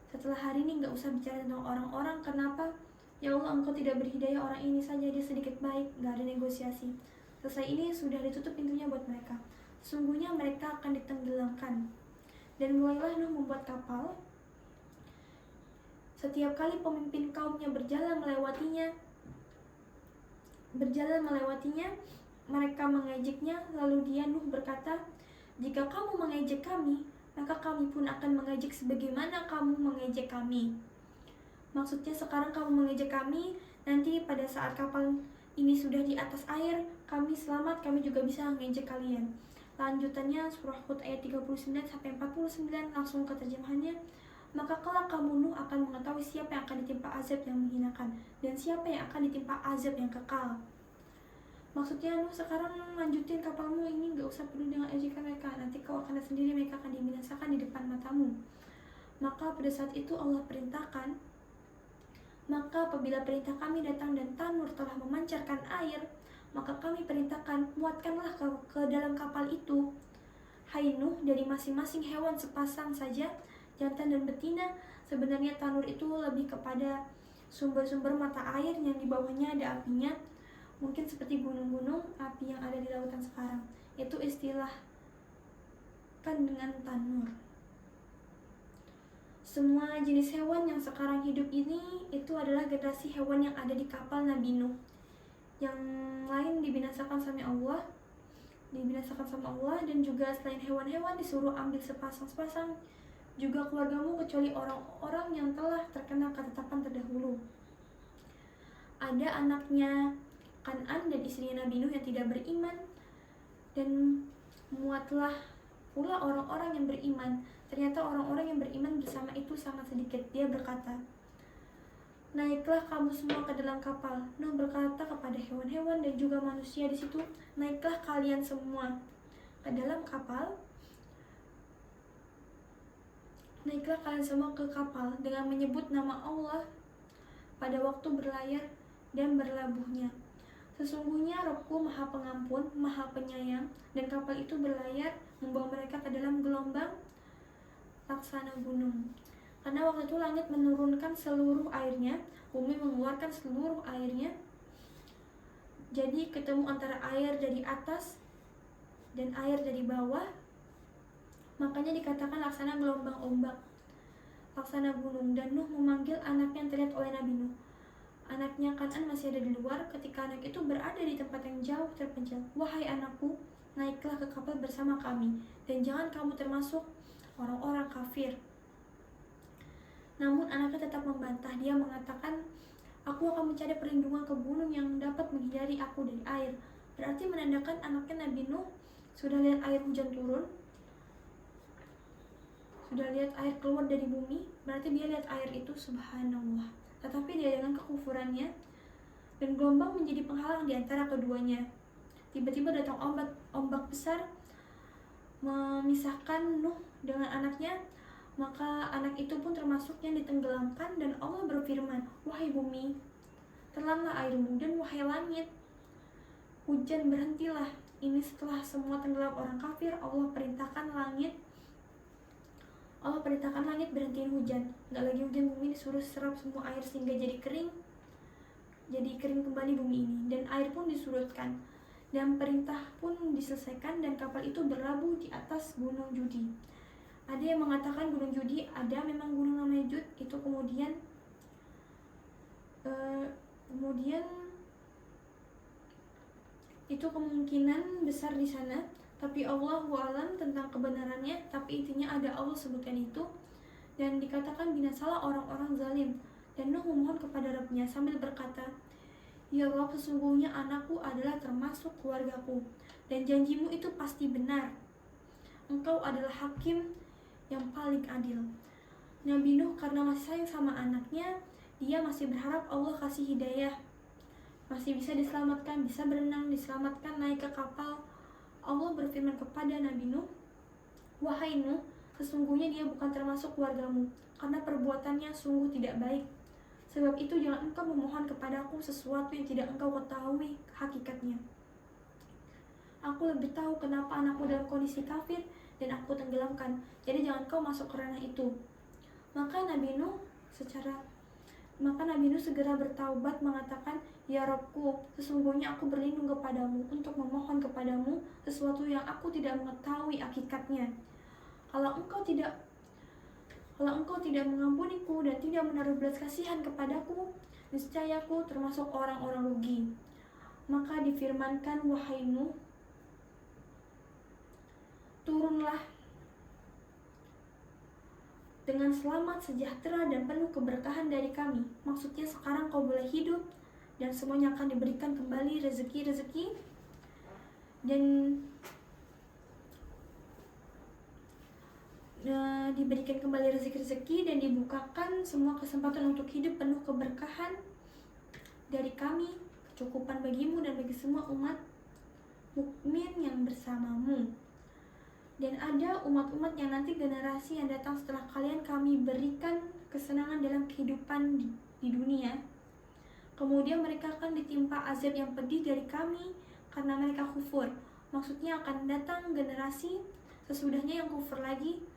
Setelah hari ini gak usah bicara tentang orang-orang. Kenapa? Ya Allah, engkau tidak beri hidayah orang ini saja, dia sedikit baik, gak ada negosiasi. Selesai ini sudah ditutup pintunya buat mereka. Sesungguhnya mereka akan ditenggelamkan. Dan mulailah Nuh membuat kapal. Setiap kali pemimpin kaumnya berjalan melewatinya, mereka mengejeknya. Lalu dia Nuh berkata, jika kamu mengejek kami, maka kami pun akan mengejek sebagaimana kamu mengejek kami. Maksudnya sekarang kamu mengejek kami, nanti pada saat kapal ini sudah di atas air, kami selamat, kami juga bisa mengejek kalian. Lanjutannya surah Hud ayat 39-49, langsung ke terjemahannya. Maka kelak kamu Nuh akan mengetahui siapa yang akan ditimpa azab yang menghinakan dan siapa yang akan ditimpa azab yang kekal. Maksudnya Nuh, sekarang lanjutin kapalmu ini, gak usah peduli dengan ejekan mereka. Nanti kau akan lihat sendiri mereka akan dibinasakan di depan matamu. Maka pada saat itu Allah perintahkan, maka apabila perintah kami datang dan tanur telah memancarkan air, maka kami perintahkan, muatkanlah ke dalam kapal itu, hai Nuh, dari masing-masing hewan sepasang saja, jantan dan betina. Sebenarnya tanur itu lebih kepada sumber-sumber mata air yang di bawahnya ada apinya. Mungkin seperti gunung-gunung api yang ada di lautan sekarang. Itu istilah kan dengan tanur. Semua jenis hewan yang sekarang hidup ini itu adalah generasi hewan yang ada di kapal Nabi Nuh. Yang lain dibinasakan sama Allah, dan juga selain hewan-hewan disuruh ambil sepasang-sepasang, juga keluargamu kecuali orang-orang yang telah terkena ketetapan terdahulu. Ada anaknya Kan'an dan istrinya Nabi Nuh yang tidak beriman, dan muatlah pula orang-orang yang beriman. Ternyata orang-orang yang beriman bersama itu sangat sedikit. Dia berkata, naiklah kamu semua ke dalam kapal. Nuh berkata kepada hewan-hewan dan juga manusia di situ, naiklah kalian semua ke dalam kapal. Naiklah kalian semua ke kapal dengan menyebut nama Allah pada waktu berlayar dan berlabuhnya. Sesungguhnya Rabbku Maha Pengampun, Maha Penyayang, dan kapal itu berlayar membawa mereka ke dalam gelombang laksana gunung. Karena waktu itu langit menurunkan seluruh airnya, bumi mengeluarkan seluruh airnya. Jadi ketemu antara air dari atas dan air dari bawah. Makanya dikatakan laksana gelombang ombak, laksana gunung. Dan Nuh memanggil anaknya yang terlihat oleh Nabi Nuh. Anaknya Kan'an masih ada di luar. Ketika anak itu berada di tempat yang jauh terpencil, wahai anakku, naiklah ke kapal bersama kami, dan jangan kamu termasuk orang-orang kafir. Namun anaknya tetap membantah. Dia mengatakan, aku akan mencari perlindungan ke gunung yang dapat menghindari aku dari air. Berarti menandakan anaknya Nabi Nuh sudah lihat air hujan turun, sudah lihat air keluar dari bumi. Berarti dia lihat air itu, subhanallah. Tetapi dia dengan kekufurannya dan gelombang menjadi penghalang di antara keduanya. Tiba-tiba datang ombak besar memisahkan Nuh dengan anaknya. Maka anak itu pun termasuk yang ditenggelamkan, dan Allah berfirman, wahai bumi, telanlah airmu, dan wahai langit, hujan berhentilah. Ini setelah semua tenggelam orang kafir, Allah perintahkan langit berhentiin hujan. Gak lagi hujan, bumi disuruh serap semua air sehingga jadi kering kembali bumi ini, dan air pun disurutkan, dan perintah pun diselesaikan, dan kapal itu berlabuh di atas gunung Judi. Ada yang mengatakan gunung Judi, ada memang gunung namanya Jud. Itu kemudian itu kemungkinan besar di sana. Tapi Allahu alam tentang kebenarannya, tapi intinya ada Allah sebutkan itu. Dan dikatakan binasalah orang-orang zalim. Dan Nuh memohon kepada Rabb-Nya sambil berkata, "Ya Rabb, sesungguhnya anakku adalah termasuk keluargaku, dan janjimu itu pasti benar. Engkau adalah hakim yang paling adil." Nabi Nuh karena masih sayang sama anaknya, dia masih berharap Allah kasih hidayah, masih bisa diselamatkan, bisa berenang, diselamatkan, naik ke kapal. Allah berfirman kepada Nabi Nuh, "Wahai Nuh, sesungguhnya dia bukan termasuk keluargamu, karena perbuatannya sungguh tidak baik. Sebab itu jangan engkau memohon kepadaku sesuatu yang tidak engkau ketahui hakikatnya. Aku lebih tahu kenapa anakku dalam kondisi kafir dan aku tenggelamkan. Jadi jangan kau masuk ke ranah itu." Maka Nabi Nuh segera bertaubat mengatakan, "Ya Rabbku, sesungguhnya aku berlindung kepadamu untuk memohon kepadamu sesuatu yang aku tidak mengetahui hakikatnya. Kalau engkau tidak mengampuniku dan tidak menaruh belas kasihan kepadaku, niscaya aku termasuk orang-orang rugi." Maka difirmankan, "Wahai Nuh, turunlah dengan selamat, sejahtera, dan penuh keberkahan dari kami. Maksudnya sekarang kau boleh hidup dan semuanya akan diberikan kembali rezeki-rezeki dan dibukakan semua kesempatan untuk hidup penuh keberkahan dari kami, kecukupan bagimu dan bagi semua umat mukmin yang bersamamu. Dan ada umat-umat yang nanti generasi yang datang setelah kalian kami berikan kesenangan dalam kehidupan di dunia. Kemudian mereka akan ditimpa azab yang pedih dari kami karena mereka kufur." Maksudnya akan datang generasi sesudahnya yang kufur lagi.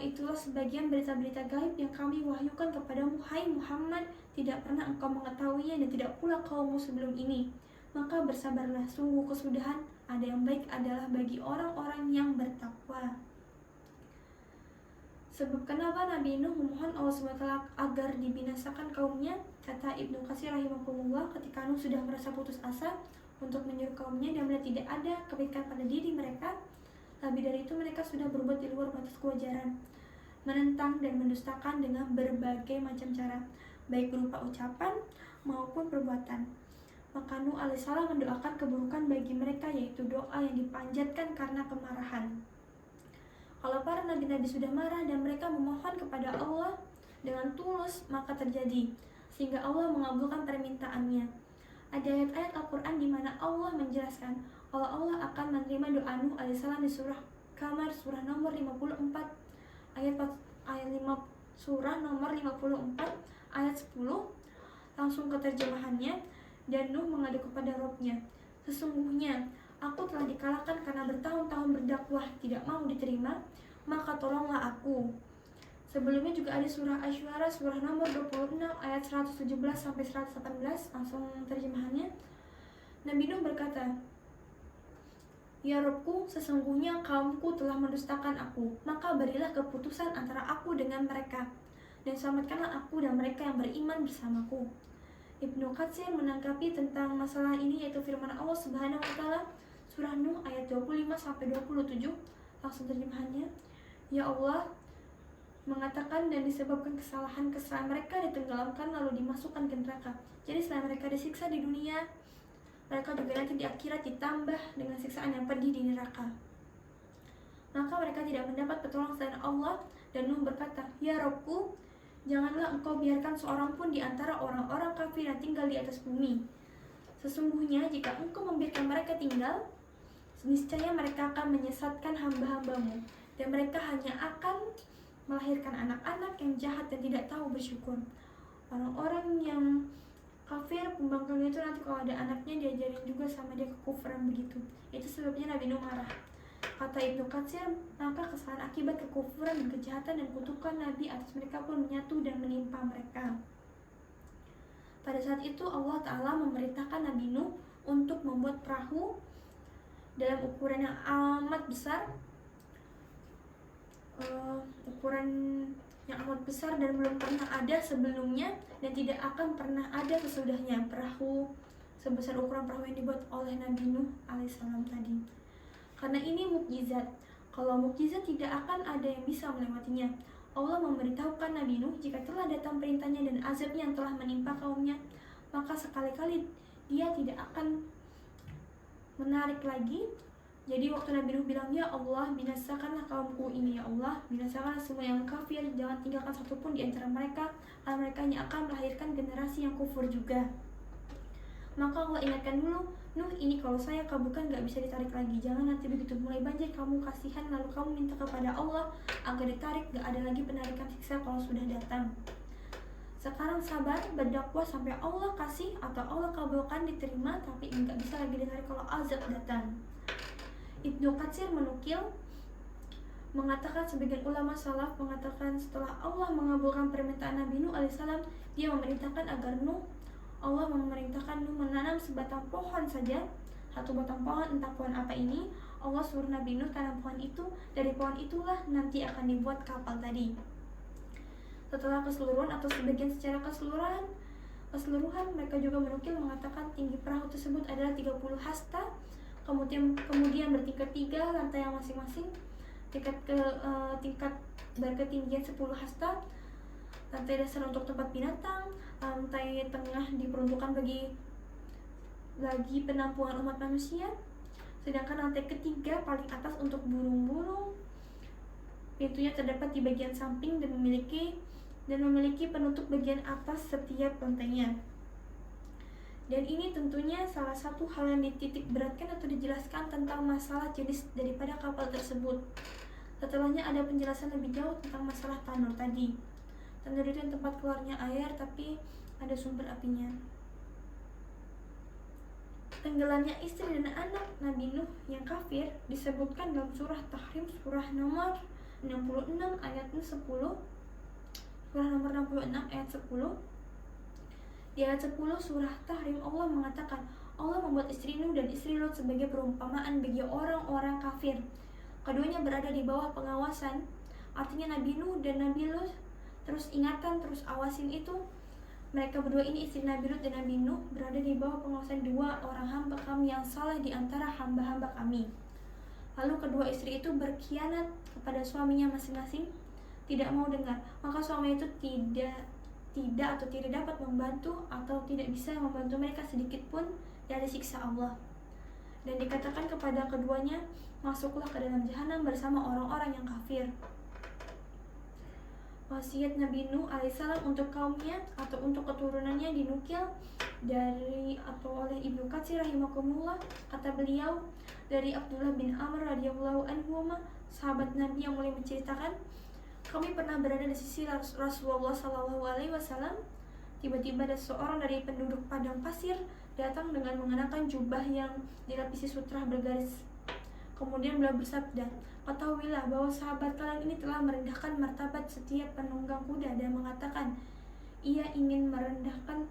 Itulah sebagian berita-berita gaib yang kami wahyukan kepadamu, hai Muhammad, tidak pernah engkau mengetahuinya dan tidak pula kaummu sebelum ini. Maka bersabarlah, sungguh kesudahan ada yang baik adalah bagi orang-orang yang bertakwa. Sebab kenapa Nabi Nuh memohon Allah SWT agar dibinasakan kaumnya? Kata Ibnu Katsir rahimahullah, ketika Nuh sudah merasa putus asa untuk menyuruh kaumnya dan melihat tidak ada kebaikan pada diri mereka, lebih dari itu mereka sudah berbuat di luar batas kewajaran, menentang dan mendustakan dengan berbagai macam cara, baik berupa ucapan maupun perbuatan. Maka Nuh alaihissalam mendoakan keburukan bagi mereka, yaitu doa yang dipanjatkan karena kemarahan. Kalau para nabi-nabi sudah marah dan mereka memohon kepada Allah dengan tulus, maka terjadi, sehingga Allah mengabulkan permintaannya. Ada ayat-ayat Al-Quran di mana Allah menjelaskan Allah akan menerima doa Nuh alaihissalam di surah Qamar surah nomor 54 surah nomor 54 ayat 10. Langsung ke terjemahannya. Dan Nuh mengadu kepada Rabb-Nya, "Sesungguhnya aku telah dikalahkan karena bertahun-tahun berdakwah tidak mau diterima, maka tolonglah aku." Sebelumnya juga ada surah Asy-Syu'ara surah nomor 26 ayat 117 sampai 118. Langsung terjemahannya. Nabi Nuh berkata, "Ya Rabbku, sesungguhnya kaumku telah mendustakan aku, maka berilah keputusan antara aku dengan mereka, dan selamatkanlah aku dan mereka yang beriman bersamaku." Ibnu Katsir menanggapi tentang masalah ini, yaitu firman Allah Subhanahu wa taala surah Nuh ayat 25 sampai 27. Langsung terjemahannya, "Ya Allah mengatakan, dan disebabkan kesalahan-kesalahan mereka ditenggelamkan lalu dimasukkan ke neraka. Jadi setelah mereka disiksa di dunia, mereka juga nanti di akhirat ditambah dengan siksaan yang pedih di neraka. Maka mereka tidak mendapat pertolongan selain Allah." Dan Nuh berkata, "Ya Rabbku, janganlah engkau biarkan seorang pun di antara orang-orang kafir yang tinggal di atas bumi. Sesungguhnya jika engkau membiarkan mereka tinggal, niscaya mereka akan menyesatkan hamba-hambamu, dan mereka hanya akan melahirkan anak-anak yang jahat dan tidak tahu bersyukur." Orang-orang yang kafir, pembangkangnya itu nanti kalau ada anaknya diajarin juga sama dia kekufuran begitu. Itu sebabnya Nabi Nuh marah. Kata Ibnu Katsir, maka kesalahan akibat kekufuran dan kejahatan dan kutukan Nabi atas mereka pun menyatu dan menimpa mereka. Pada saat itu Allah Ta'ala memerintahkan Nabi Nuh untuk membuat perahu dalam ukuran yang amat besar, dan belum pernah ada sebelumnya dan tidak akan pernah ada sesudahnya perahu sebesar ukuran perahu yang dibuat oleh Nabi Nuh alaihissalam tadi. karena ini mukjizat. Kalau mukjizat tidak akan ada yang bisa melewatinya. Allah memberitahukan Nabi Nuh jika telah datang perintahnya dan azabnya yang telah menimpa kaumnya, maka sekali-kali dia tidak akan menarik lagi. Jadi waktu Nabi Nuh bilang, ya Allah, binasakanlah kaumku ini, ya Allah, binasakanlah semua yang kafir, jangan tinggalkan satupun di antara mereka, karena mereka hanya akan melahirkan generasi yang kufur juga. Maka Allah ingatkan dulu, Nuh, ini kalau saya kabulkan gak bisa ditarik lagi. Jangan nanti begitu mulai banjir kamu kasihan lalu kamu minta kepada Allah agar ditarik, gak ada lagi penarikan siksa kalau sudah datang. Sekarang sabar, berdakwah sampai Allah kasih atau Allah kabulkan, diterima, tapi gak bisa lagi ditarik kalau azab datang. Ibnu Katsir menukil mengatakan, sebagian ulama salaf mengatakan setelah Allah mengabulkan permintaan Nabi Nuh alaihissalam, dia memerintahkan agar Allah memerintahkan Nuh menanam sebatang pohon saja, satu batang pohon, entah pohon apa ini. Allah suruh Nabi Nuh tanam pohon itu, dari pohon itulah nanti akan dibuat kapal tadi. Setelah keseluruhan atau sebagian secara keseluruhan, mereka juga menukil mengatakan tinggi perahu tersebut adalah 30 hasta, kemudian bertingkat 3 lantai yang masing-masing, tingkat berketinggian 10 hasta, lantai dasar untuk tempat binatang, lantai tengah diperuntukkan bagi penampungan umat manusia, sedangkan lantai ketiga paling atas untuk burung-burung. Pintunya terdapat di bagian samping dan memiliki penutup bagian atas setiap lantainya. Dan ini tentunya salah satu hal yang dititik beratkan atau dijelaskan tentang masalah jenis daripada kapal tersebut. Setelahnya ada penjelasan lebih jauh tentang masalah tanur tadi. Tanur itu yang tempat keluarnya air tapi ada sumber apinya. Tenggelamnya istri dan anak Nabi Nuh yang kafir disebutkan dalam surah Tahrim, surah nomor 66 ayat 10. Surah nomor 66 ayat 10. Di ayat 10 surah Tahrim, Allah mengatakan, Allah membuat istri Nuh dan istri Lot sebagai perumpamaan bagi orang-orang kafir. Keduanya berada di bawah pengawasan. Artinya Nabi Nuh dan Nabi Lot terus ingatan, terus awasin itu. Mereka berdua ini, istri Nabi Lut dan Nabi Nuh, berada di bawah pengawasan 2 orang hamba kami yang salah di antara hamba-hamba kami. Lalu kedua istri itu berkhianat kepada suaminya masing-masing, tidak mau dengar. Maka suami itu tidak dapat membantu atau tidak bisa membantu mereka sedikit pun dari siksa Allah. Dan dikatakan kepada keduanya, masuklah ke dalam jahanam bersama orang-orang yang kafir. Wasiat Nabi Nuh alaihissalam untuk kaumnya atau untuk keturunannya dinukil dari atau oleh Ibnu Katsir rahimakumullah. Kata beliau, dari Abdullah bin Amr radhiyallahu anhu, sahabat Nabi yang mulai menceritakan, kami pernah berada di sisi Rasulullah sallallahu alaihi wasallam. Tiba-tiba ada seorang dari penduduk padang pasir datang dengan mengenakan jubah yang dilapisi sutra bergaris. Kemudian beliau bersabda, ketahuilah bahwa sahabat kalian ini telah merendahkan martabat setiap penunggang kuda dan mengatakan ia ingin merendahkan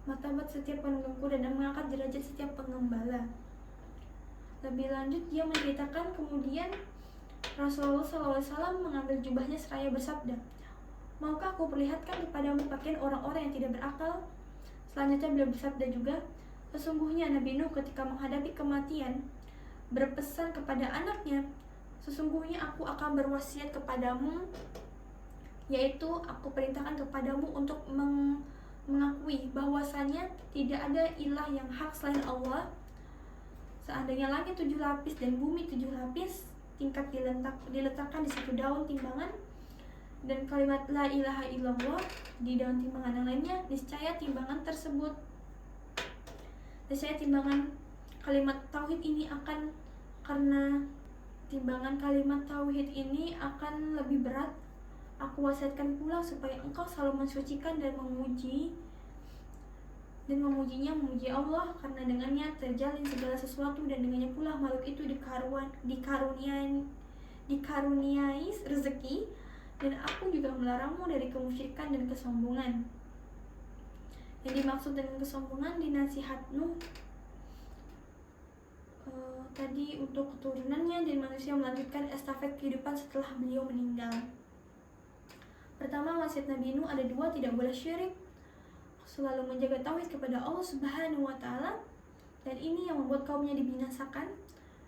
martabat setiap penunggang kuda dan mengangkat derajat setiap pengembala. Lebih lanjut dia menceritakan kemudian Rasulullah SAW mengambil jubahnya seraya bersabda, maukah aku perlihatkan kepadamu pakaian orang-orang yang tidak berakal? Selanjutnya beliau bersabda juga, sesungguhnya Nabi Nuh ketika menghadapi kematian berpesan kepada anaknya, sesungguhnya aku akan berwasiat kepadamu, yaitu aku perintahkan kepadamu untuk mengakui bahwasanya tidak ada ilah yang hak selain Allah. Seandainya langit 7 lapis dan bumi 7 lapis tingkat diletakkan di satu daun timbangan, dan kalimat la ilaha illallah di daun timbangan yang lainnya, niscaya timbangan kalimat tauhid ini akan, karena timbangan kalimat tauhid ini akan lebih berat. Aku wasiatkan pula supaya engkau selalu mensucikan dan memuji memuji Allah, karena dengannya terjalin segala sesuatu dan dengannya pula makhluk itu dikaruniai rezeki, dan aku juga melarangmu dari kemusyrikan dan kesombongan. Yang dimaksud dengan kesombongan di nasihat Nuh tadi untuk keturunannya dan manusia melanjutkan estafet kehidupan setelah beliau meninggal. Pertama, wasiat Nabi Nuh ada 2, tidak boleh syirik, selalu menjaga tauhid kepada Allah Subhanahu wa taala, dan ini yang membuat kaumnya dibinasakan.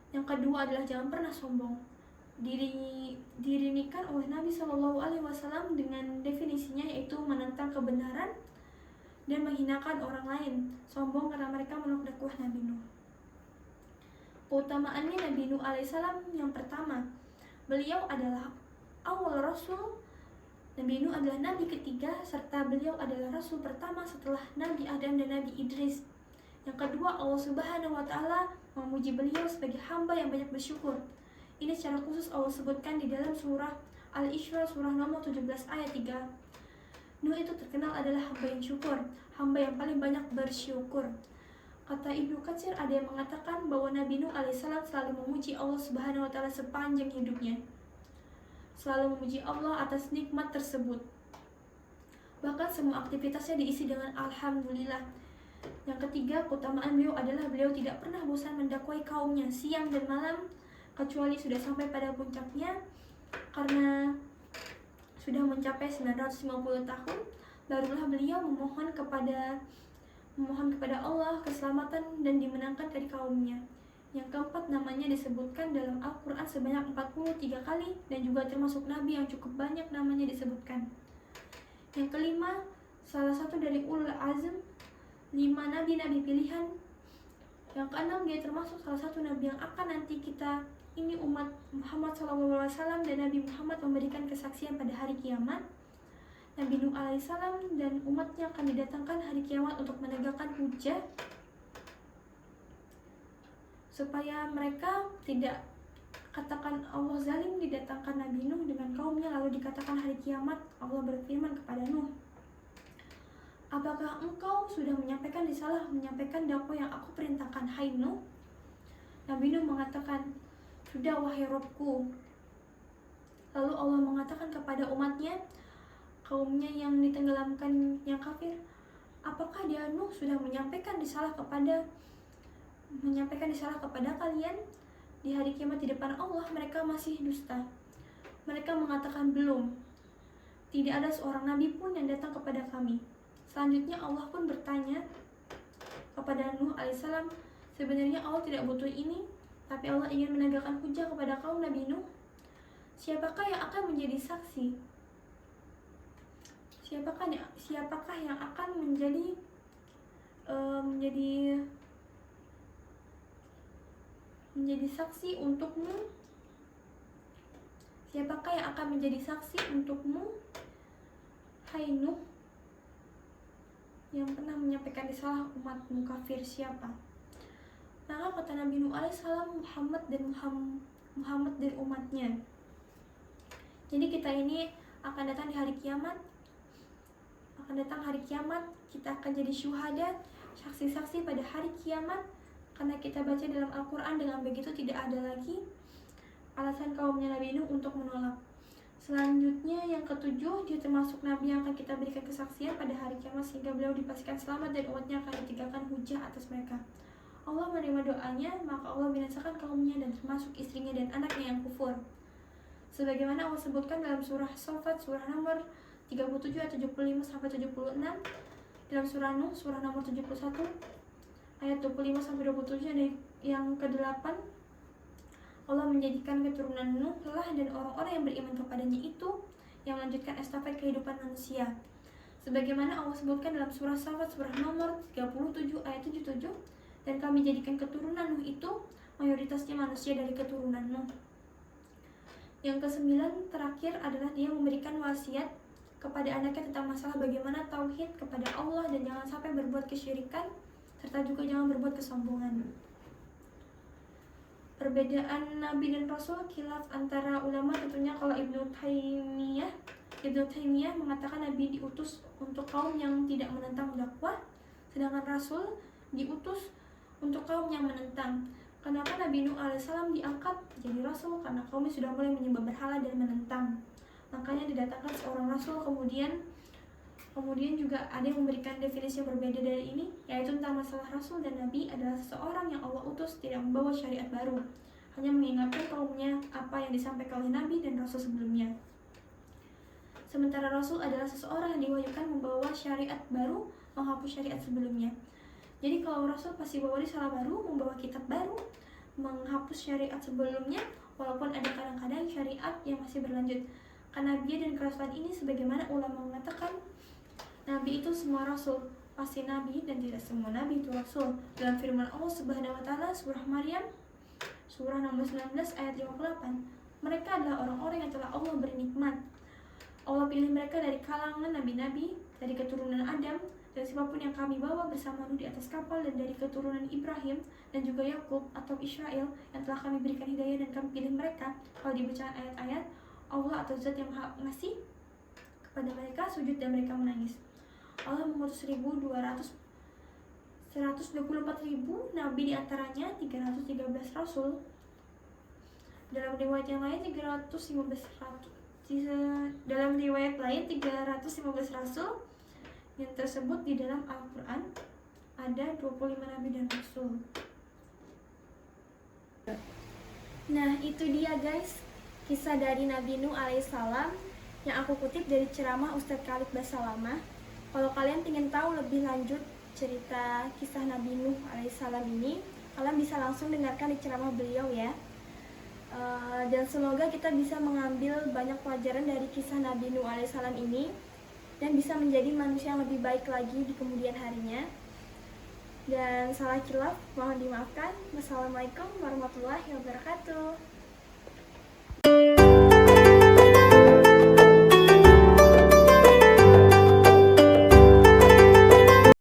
Yang kedua adalah jangan pernah sombong. Dirinikan oleh Nabi SAW dengan definisinya, yaitu menentang kebenaran dan menghinakan orang lain, sombong karena mereka menolak dakwah Nabi Nuh. Keutamaannya Nabi Nuh alaihissalam yang pertama, beliau adalah awal rasul. Nabi Nuh adalah nabi ketiga, serta beliau adalah rasul pertama setelah Nabi Adam dan Nabi Idris. Yang kedua, Allah Subhanahu wa Ta'ala memuji beliau sebagai hamba yang banyak bersyukur. Ini secara khusus Allah sebutkan di dalam surah Al-Isra, surah nomor 17 ayat 3. Nuh itu terkenal adalah hamba yang syukur, hamba yang paling banyak bersyukur. Kata Ibnu Katsir, ada yang mengatakan bahwa Nabi Nuh alaihissalam selalu memuji Allah Subhanahu wa Ta'ala sepanjang hidupnya, selalu memuji Allah atas nikmat tersebut. Bahkan semua aktivitasnya diisi dengan alhamdulillah. Yang ketiga, keutamaan beliau adalah beliau tidak pernah bosan mendakwai kaumnya siang dan malam, kecuali sudah sampai pada puncaknya karena sudah mencapai 950 tahun, barulah beliau memohon kepada Allah keselamatan dan dimenangkan dari kaumnya. Yang keempat, namanya disebutkan dalam Al-Quran sebanyak 43 kali dan juga termasuk Nabi yang cukup banyak namanya disebutkan. Yang kelima, salah satu dari ulul azm, 5 nabi-nabi pilihan. Yang keenam, dia termasuk salah satu nabi yang akan nanti kita, ini umat Muhammad SAW, dan Nabi Muhammad memberikan kesaksian pada hari kiamat. Nabi Nuh alaihissalam dan umatnya akan didatangkan hari kiamat untuk menegakkan hujah, supaya mereka tidak katakan Allah zalim, didatangkan Nabi Nuh dengan kaumnya lalu dikatakan hari kiamat. Allah berfirman kepada Nuh, apakah engkau sudah menyampaikan risalah, menyampaikan dakwah yang aku perintahkan, hai Nuh? Nabi Nuh mengatakan, sudah wahai Robku. Lalu Allah mengatakan kepada umatnya, kaumnya yang ditenggelamkan, yang kafir, apakah dia Nuh sudah menyampaikan risalah kepada kalian? Di hari kiamat di depan Allah mereka masih dusta. Mereka mengatakan belum. Tidak ada seorang nabi pun yang datang kepada kami. Selanjutnya Allah pun bertanya kepada Nuh alaihissalam, sebenarnya Allah tidak butuh ini, tapi Allah ingin menegakkan hujah kepada kaum Nabi Nuh. Siapakah yang akan menjadi saksi? Siapakah yang akan menjadi saksi untukmu? Siapakah yang akan menjadi saksi untukmu, hai Nuh, yang pernah menyampaikan risalah umatmu kafir? Siapa? Maka kata Nabi Nuh alaihissalam, Muhammad dan umatnya. Jadi kita ini akan datang di hari kiamat, kita akan jadi syuhada, saksi-saksi pada hari kiamat, karena kita baca dalam Al-Quran. Dengan begitu tidak ada lagi alasan kaumnya Nabi Nuh untuk menolak. Selanjutnya yang ketujuh, dia termasuk Nabi yang akan kita berikan kesaksian pada hari kiamat sehingga beliau dipastikan selamat dan umatnya akan ditegakkan hujah atas mereka. Allah menerima doanya, maka Allah binasakan kaumnya dan termasuk istrinya dan anaknya yang kufur. Sebagaimana Allah sebutkan dalam surah Safat, surah nomor 37 ayat 75-76, dalam surah Nuh, surah nomor 71 ayat 25-27, dan yang ke-8, Allah menjadikan keturunan Nuh lah dan orang-orang yang beriman kepadanya itu yang melanjutkan estafet kehidupan manusia. Sebagaimana Allah sebutkan dalam surah Safat, surah nomor 37 ayat 77, dan kami jadikan keturunan Nuh itu mayoritasnya manusia dari keturunan Nuh. Yang ke-9 terakhir adalah dia memberikan wasiat kepada anaknya tentang masalah bagaimana tauhid kepada Allah dan jangan sampai berbuat kesyirikan, serta juga jangan berbuat kesombongan. Perbedaan Nabi dan Rasul, khilaf antara ulama tentunya. Kalau Ibnu Taimiyah mengatakan Nabi diutus untuk kaum yang tidak menentang dakwah, sedangkan Rasul diutus untuk kaum yang menentang. Kenapa Nabi Nuh alaihissalam diangkat jadi Rasul? Karena kaumnya sudah mulai menyembah berhala dan menentang. Makanya didatangkan seorang Rasul. Kemudian juga ada yang memberikan definisi yang berbeda dari ini, yaitu tentang masalah Rasul dan Nabi adalah seseorang yang Allah utus tidak membawa syariat baru, hanya mengingatkan kaumnya apa yang disampaikan oleh Nabi dan Rasul sebelumnya. Sementara Rasul adalah seseorang yang diwahyukan membawa syariat baru, menghapus syariat sebelumnya. Jadi kalau Rasul pasti bawa risalah baru, membawa kitab baru, menghapus syariat sebelumnya, walaupun ada kadang-kadang syariat yang masih berlanjut. Kenabian dan kerasulan ini sebagaimana ulama mengatakan, Nabi itu semua rasul, pasti Nabi, dan tidak semua Nabi itu rasul. Dalam firman Allah Subhanahu wa Ta'ala, surah Maryam, surah nomor 19 ayat 58, mereka adalah orang-orang yang telah Allah beri nikmat. Allah pilih mereka dari kalangan nabi-nabi, dari keturunan Adam, dan siapapun yang kami bawa bersama Nuh di atas kapal, dan dari keturunan Ibrahim dan juga Yakub atau Israel yang telah kami berikan hidayah dan kami pilih mereka. Kalau dibaca ayat-ayat Allah atau Zat yang Maha Ngasih kepada mereka sujud dan mereka menangis. Allah mengutus 124.000 nabi, diantaranya 313 rasul. Dalam riwayat yang lain 315 rasul yang tersebut di dalam Al-Quran ada 25 nabi dan rasul. Nah, itu dia guys, kisah dari Nabi Nuh alaihissalam yang aku kutip dari ceramah Ustadz Khalid Basalamah. Kalau kalian ingin tahu lebih lanjut cerita kisah Nabi Nuh alaihissalam ini, kalian bisa langsung dengarkan di ceramah beliau ya. Dan semoga kita bisa mengambil banyak pelajaran dari kisah Nabi Nuh alaihissalam ini dan bisa menjadi manusia yang lebih baik lagi di kemudian harinya. Dan salah khilaf mohon dimaafkan. Wassalamualaikum warahmatullahi wabarakatuh.